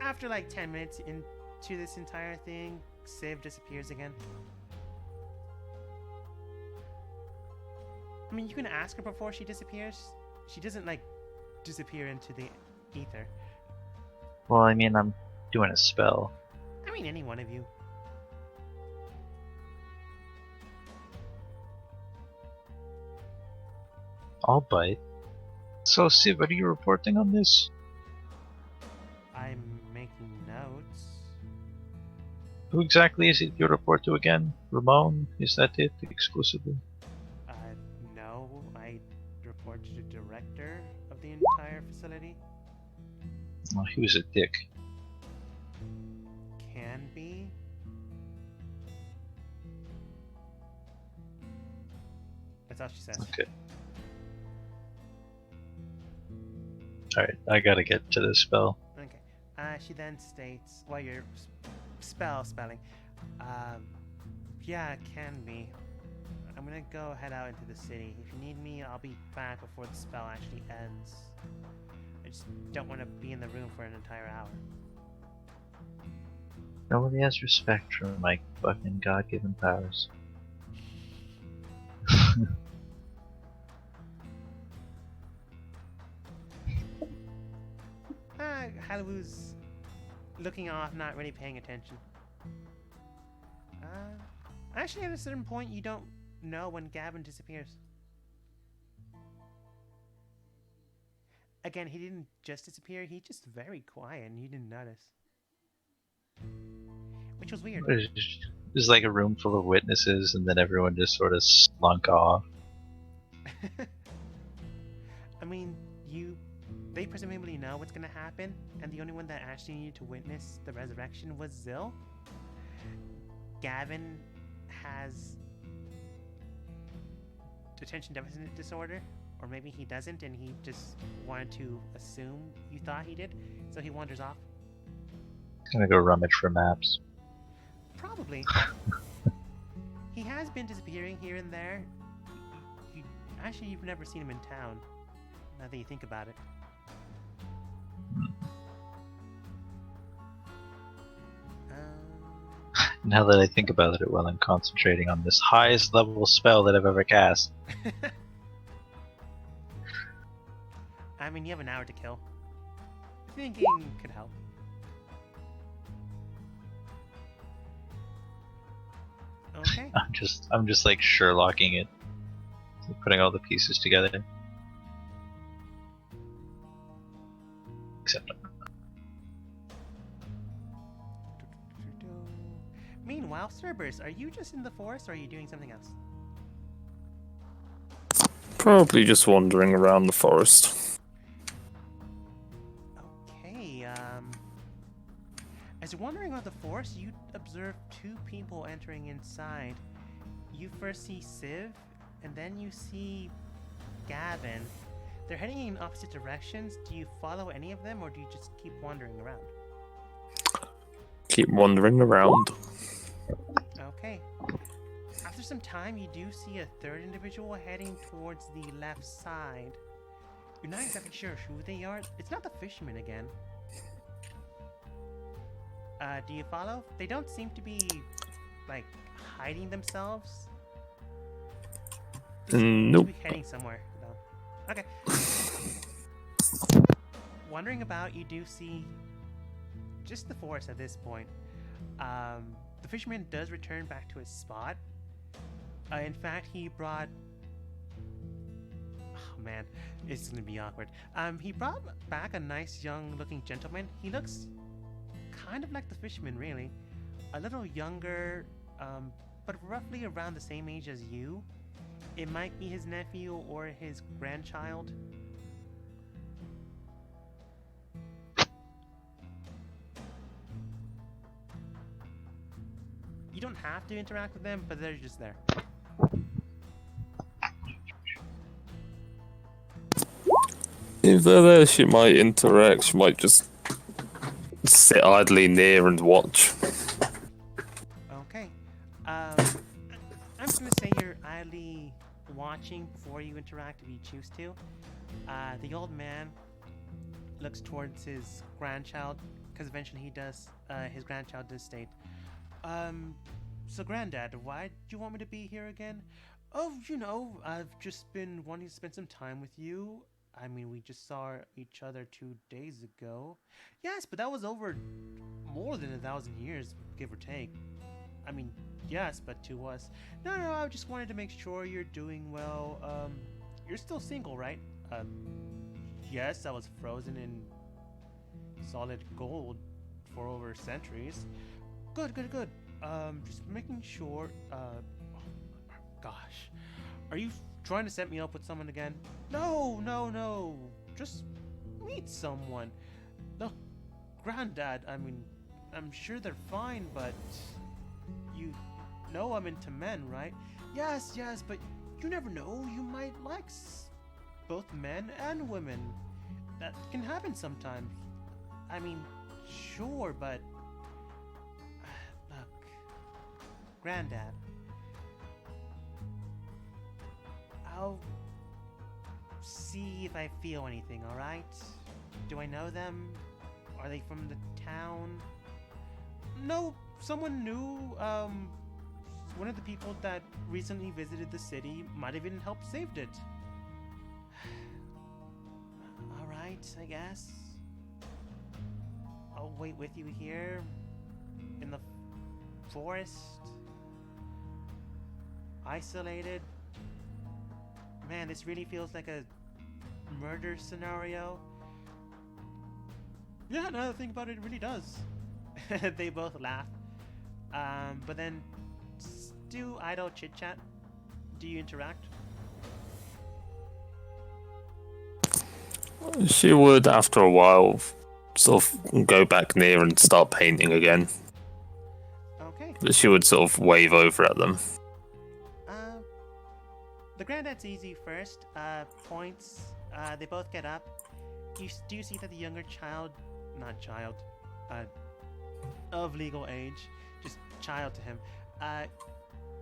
After like 10 minutes into this entire thing, Civ disappears again. I mean, you can ask her before she disappears. She doesn't like disappear into the ether. Well, I mean, I'm doing a spell. I mean, any one of you. I'll bite. So, Civ, are you reporting on this? I'm making notes. Who exactly is it you report to again? Ramon? Is that it, exclusively? No, I report to the director of the entire facility. Oh, he was a dick. Can be. That's all she says. Okay. Alright, I gotta get to this spell. Okay. She then states, while you're spelling, yeah, it can be. I'm gonna go head out into the city. If you need me, I'll be back before the spell actually ends. I just don't want to be in the room for an entire hour. Nobody has respect for my fucking god-given powers. Halu's looking off, not really paying attention. Actually, at a certain point, you don't know when Gavin disappears. Again, he didn't just disappear, he just very quiet and you didn't notice. Which was weird. There's like a room full of witnesses and then everyone just sort of slunk off. I mean, they presumably know what's gonna happen, and the only one that actually needed to witness the resurrection was Zill. Gavin has attention deficit disorder, or maybe he doesn't, and he just wanted to assume you thought he did, so he wanders off. Gonna go rummage for maps. Probably. He has been disappearing here and there. You've never seen him in town, now that you think about it. Now that I think about it while I'm concentrating on this highest level spell that I've ever cast. I mean, you have an hour to kill. Thinking could help. Okay. I'm just like Sherlocking it. Putting all the pieces together. Except Meanwhile, Cerberus, are you just in the forest or are you doing something else? Probably just wandering around the forest. Okay, as you're wandering around the forest, you observe two people entering inside. You first see Civ, and then you see Gavin. They're heading in opposite directions. Do you follow any of them, or do you just keep wandering around? Keep wandering around. Okay. After some time, you do see a third individual heading towards the left side. You're not exactly sure who they are. It's not the fisherman again. Do you follow? They don't seem to be, like, hiding themselves. They seem Nope. to be heading somewhere, though. Okay. Wandering about, you do see just the forest at this point. The fisherman does return back to his spot. In fact, he brought... Oh man, it's gonna be awkward. He brought back a nice young-looking gentleman. He looks kind of like the fisherman, really. A little younger, but roughly around the same age as you. It might be his nephew or his grandchild. You don't have to interact with them, but they're just there. If they're there, she might interact. She might just sit idly near and watch. Okay. I'm just gonna say you're idly watching before you interact if you choose to. The old man looks towards his grandchild, because eventually he does. His grandchild does state, so Granddad, why do you want me to be here again? Oh, you know, I've just been wanting to spend some time with you. I mean, we just saw each other 2 days ago. Yes, but that was over more than 1,000 years, give or take. I mean, yes, but to us. No, I just wanted to make sure you're doing well. You're still single, right? Yes, I was frozen in solid gold for over centuries. Good. Just making sure, gosh. Are you trying to set me up with someone again? No. Just meet someone. Look, Granddad, I mean, I'm sure they're fine, but you know I'm into men, right? Yes, but you never know. You might like both men and women. That can happen sometimes. I mean, sure, but look, Granddad, I'll see if I feel anything, alright? Do I know them? Are they from the town? No, someone new. One of the people that recently visited the city might have even helped saved it. Alright, I guess. I'll wait with you here in the forest. Isolated. Man, this really feels like a murder scenario. Yeah, now that I think about it, it really does. They both laugh. But then, do idle chit-chat? Do you interact? She would, after a while, sort of go back near and start painting again. Okay. But she would sort of wave over at them. The Granddad's easy first. Points. They both get up. You do see that the younger of legal age, just child to him,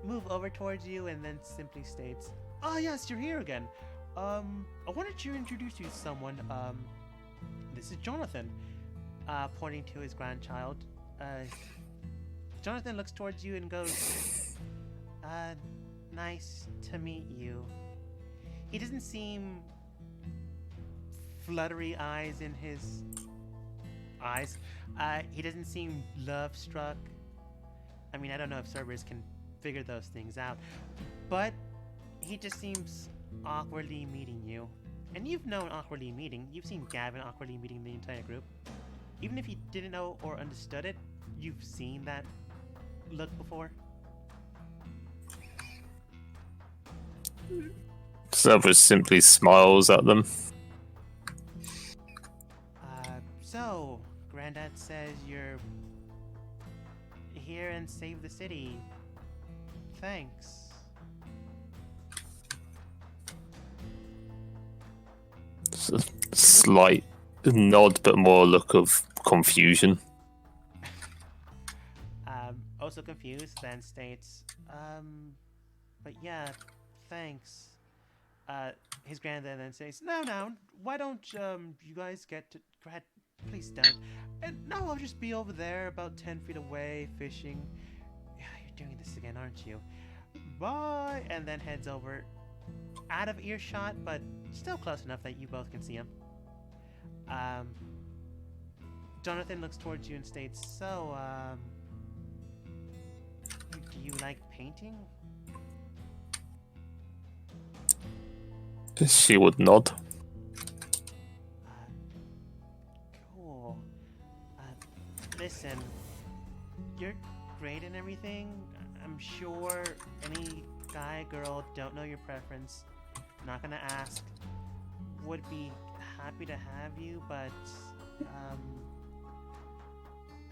move over towards you and then simply states, "Ah, yes, you're here again. I wanted to introduce you to someone. This is Jonathan," pointing to his grandchild. Jonathan looks towards you and goes, "Nice to meet you." He doesn't seem fluttery eyes in his eyes. He doesn't seem love-struck. I mean, I don't know if servers can figure those things out, but he just seems awkwardly meeting you. And you've known awkwardly meeting. You've seen Gavin awkwardly meeting the entire group. Even if you didn't know or understood it, you've seen that look before. Cerberus simply smiles at them. So, Granddad says you're here and save the city. Thanks. Slight nod, but more a look of confusion. Also confused, then states, but yeah, thanks. His granddad then says, no, why don't you guys get to, go ahead, please don't. And no, I'll just be over there about 10 feet away, fishing. Yeah, you're doing this again, aren't you? Bye! And then heads over, out of earshot, but still close enough that you both can see him. Jonathan looks towards you and states, so, do you like painting? She would nod. Cool. Listen, you're great and everything. I'm sure any guy, girl, don't know your preference. Not gonna ask. Would be happy to have you, but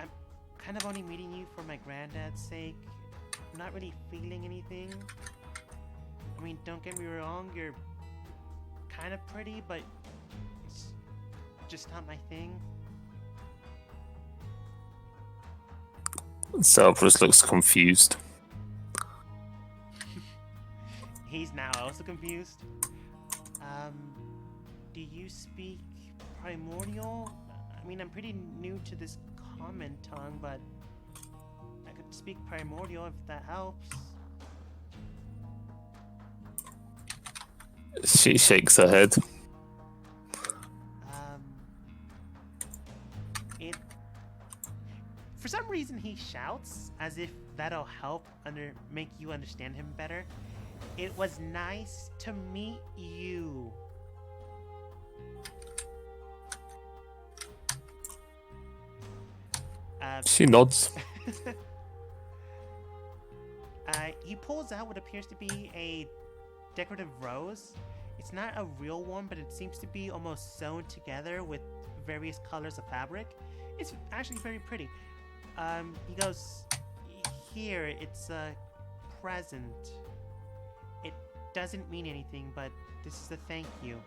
I'm kind of only meeting you for my granddad's sake. I'm not really feeling anything. I mean, don't get me wrong, you're kind of pretty, but it's just not my thing. Cerberus looks confused. He's now also confused. Do you speak Primordial? I mean, I'm pretty new to this common tongue, but I could speak Primordial if that helps. She shakes her head. For some reason, he shouts as if that'll help make you understand him better. It was nice to meet you. She nods. He pulls out what appears to be a decorative rose. It's not a real one, but it seems to be almost sewn together with various colors of fabric. It's actually very pretty. He goes, here, it's a present. It doesn't mean anything, but this is a thank you.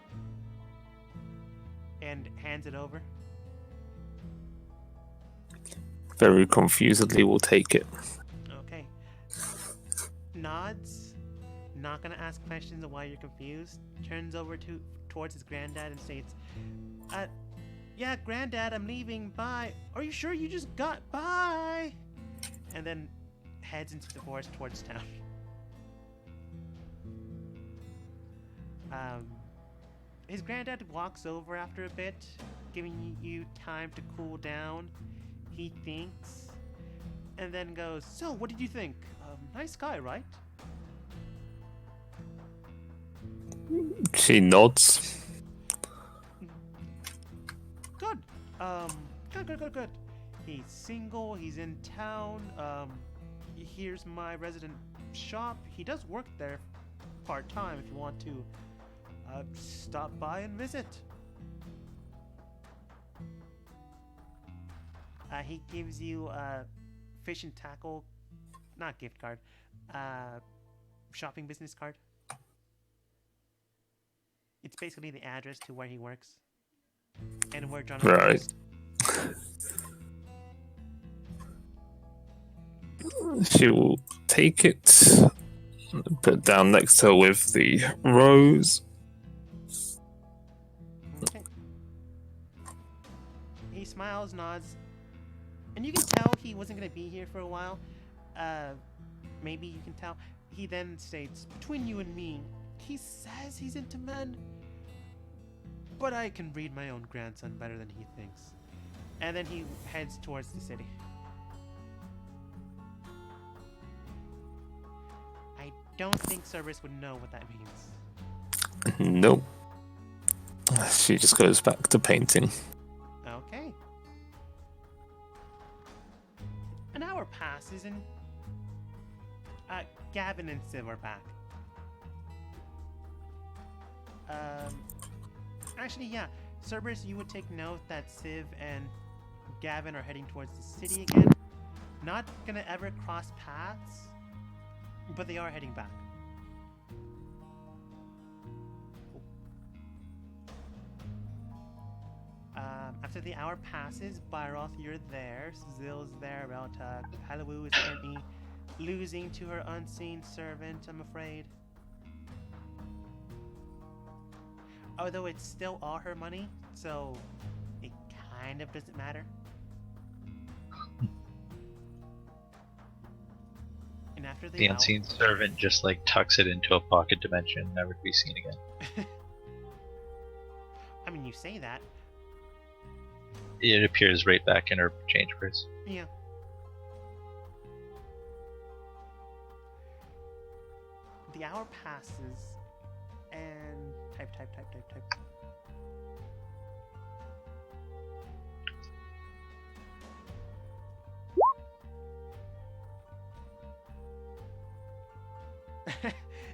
And hands it over. Very confusedly will take it. Okay. Nods. Not gonna ask questions of why you're confused. Turns over towards his granddad and states, yeah, granddad, I'm leaving. Bye. Are you sure you just got bye? And then heads into the forest towards town. His granddad walks over after a bit, giving you time to cool down. He thinks, and then goes, so, what did you think? Nice guy, right? She nods. Good. Good. He's single, he's in town. Here's my resident shop. He does work there part-time if you want to stop by and visit. He gives you a fish and tackle, not gift card, shopping business card. It's basically the address to where he works and where Jonathan Right. is. She will take it, put it down next to her with the rose. Okay. He smiles, nods, and you can tell he wasn't going to be here for a while. Maybe you can tell. He then states, between you and me, he says he's into men, but I can read my own grandson better than he thinks. And then he heads towards the city. I don't think Cerberus would know what that means. Nope. She just goes back to painting. Okay. An hour passes and Gavin and Civ are back. Actually, yeah. Cerberus, you would take note that Civ and Gavin are heading towards the city again. Not gonna ever cross paths, but they are heading back. After the hour passes, Byroth, you're there. Zill's there. Reltug. Hallowoo is currently losing to her unseen servant, I'm afraid. Although it's still all her money, so it kind of doesn't matter. And after The hour... unseen servant just like tucks it into a pocket dimension, never to be seen again. I mean, you say that. It appears right back in her change purse. Yeah. The hour passes, and type.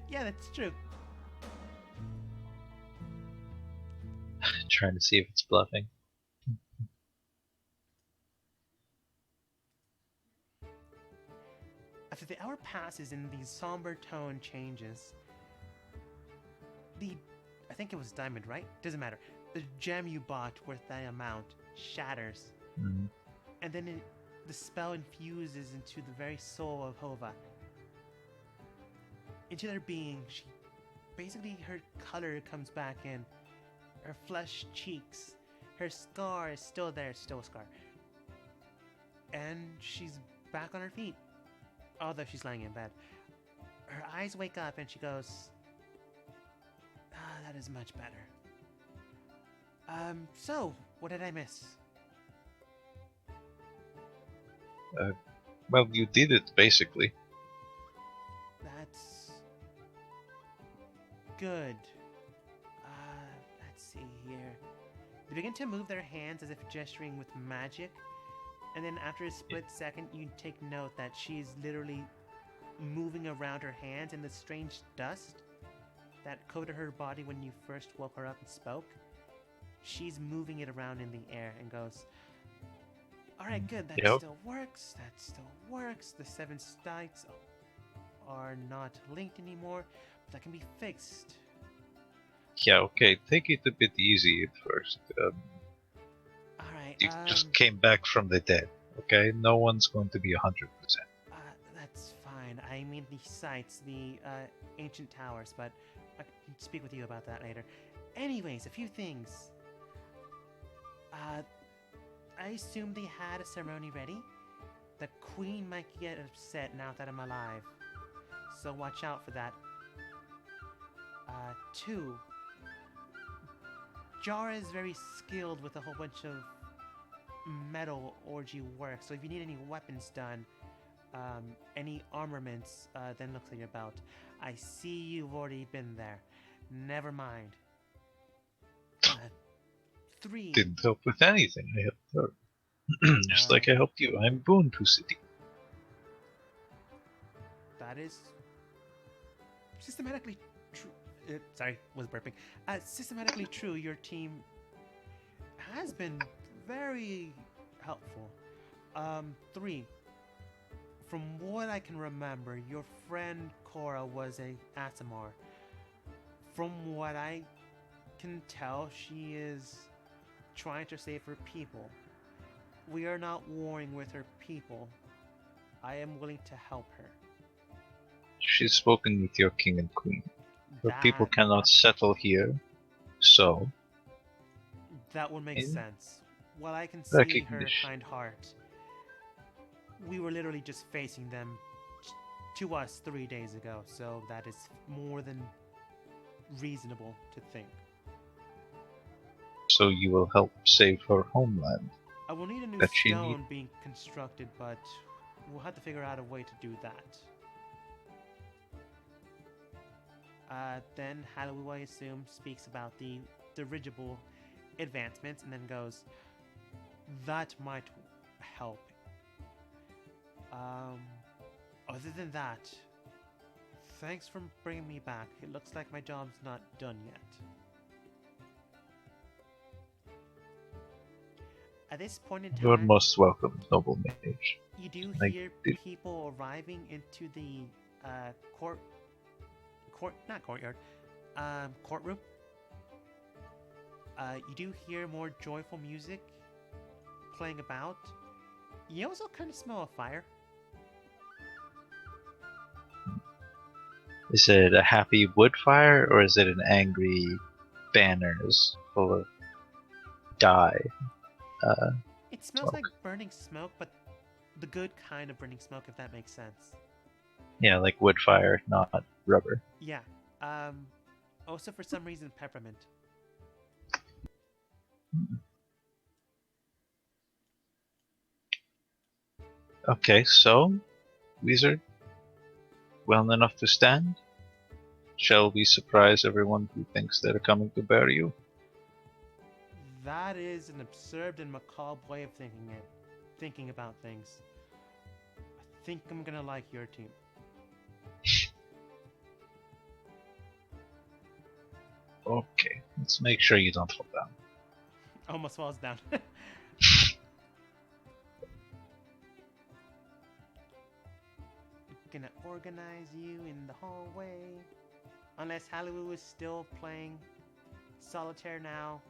Yeah, that's true. Trying to see if it's bluffing. After the hour passes and the somber tone changes, I think it was diamond, right? Doesn't matter. The gem you bought worth that amount shatters. Mm-hmm. And then the spell infuses into the very soul of Hova. Into their being, basically her color comes back in. Her flesh cheeks. Her scar is still there, still a scar. And she's back on her feet. Although she's lying in bed. Her eyes wake up and she goes, that is much better. So, what did I miss? Well, you did it, basically. That's good. Let's see here. They begin to move their hands as if gesturing with magic. And then after a split second, you take note that she's literally moving around her hands in the strange dust that coated her body when you first woke her up and spoke. She's moving it around in the air and goes, alright, good, that still works, The 7 states are not linked anymore, but that can be fixed. Yeah, okay, take it a bit easy at first. Alright, You just came back from the dead, okay? No one's going to be 100%. That's fine. I mean the sites, the ancient towers, but I can speak with you about that later. Anyways, a few things. I assume they had a ceremony ready. The queen might get upset now that I'm alive, so watch out for that. 2. Jara is very skilled with a whole bunch of metal orgy work, so if you need any weapons done, any armaments, then look at your belt. I see you've already been there. Never mind. 3. Didn't help with anything, I helped her. Just like I helped you, I'm Boon to City. That is systematically true. Sorry, was burping. Systematically true, your team has been very helpful. 3. From what I can remember, your friend Cora was a Asimar. From what I can tell, she is trying to save her people. We are not warring with her people. I am willing to help her. She's spoken with your king and queen. Her people cannot settle here, so... That would make sense. While I can see her kind heart, we were literally just facing them to us 3 days ago, so that is more than reasonable to think. So you will help save her homeland. I will need a new stone being constructed, but we'll have to figure out a way to do that. Then Hallowoo, I assume, speaks about the dirigible advancements and then goes, that might help. Other than that, thanks for bringing me back. It looks like my job's not done yet. At this point in time, You're most welcome, noble mage. You do hear people arriving into the courtroom. You do hear more joyful music playing about. You also kind of smell a fire. Is it a happy wood fire or is it an angry banners full of dye? It smells Smoke. like burning smoke, but the good kind of burning smoke, if that makes sense. Yeah, like wood fire, not rubber. Yeah. Also, for some reason, peppermint. Okay, so, Wizard, well enough to stand? Shall we surprise everyone who thinks they're coming to bury you? That is an absurd and macabre way of thinking about things. I think I'm gonna like your team. Okay, let's make sure you don't fall down. Almost falls down. Gonna organize you in the hallway. Unless Halloween is still playing solitaire now.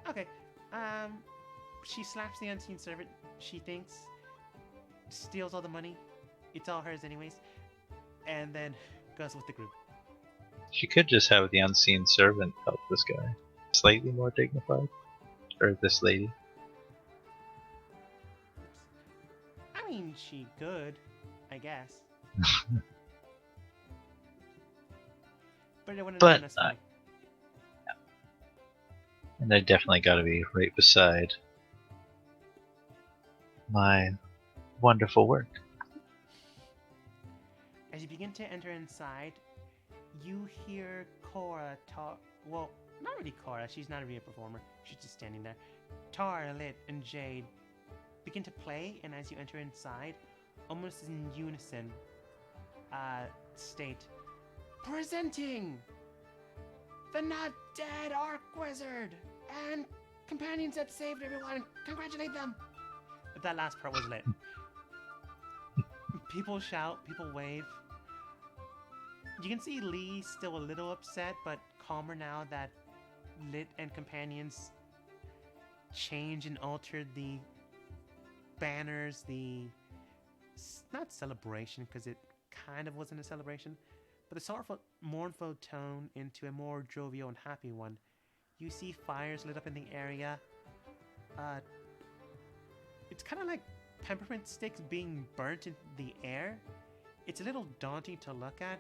Okay. She slaps the unseen servant. She thinks, steals all the money. It's all hers anyways. And then goes with the group. She could just have the unseen servant help this guy. Slightly more dignified. Or this lady. I mean, she could, I guess. But it wouldn't have But, been as funny. And I definitely gotta be right beside my wonderful work. As you begin to enter inside, you hear Cora talk. Well, not really Cora. She's not a real performer. She's just standing there. Tara, Lit, and Jade begin to play, and as you enter inside, almost in unison, state, presenting the not dead Arc Wizard and companions that saved everyone. Congratulate them. But that last part was lit. People shout, people wave. You can see Lee still a little upset, but calmer now that Lit and companions changed and altered the banners, the not celebration, because it kind of wasn't a celebration, but the sorrowful, mournful tone into a more jovial and happy one. You see fires lit up in the area. It's kind of like peppermint sticks being burnt in the air. It's a little daunting to look at.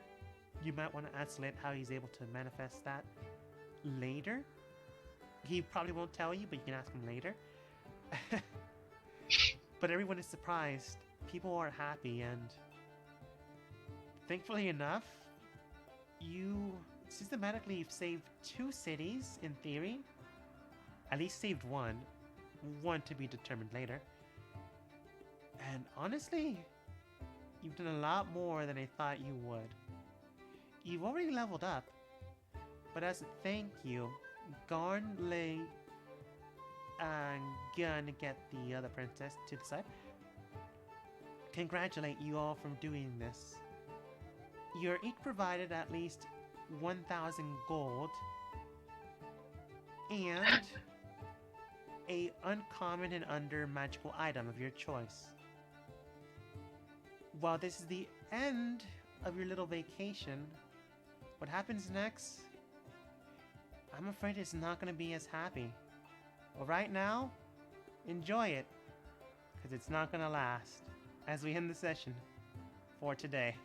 You might want to ask Lit how he's able to manifest that later. He probably won't tell you, but you can ask him later. But everyone is surprised. People are happy, and thankfully enough, you systematically saved 2 cities, in theory. At least saved one. One to be determined later. And honestly, you've done a lot more than I thought you would. You've already leveled up, but as a thank you, Garn Lei gonna get the other princess to the side. Congratulate you all from doing this. You're each provided at least 1,000 gold and a uncommon and under magical item of your choice. While this is the end of your little vacation, what happens next, I'm afraid it's not going to be as happy. Well, right now, enjoy it, because it's not going to last, as we end the session for today.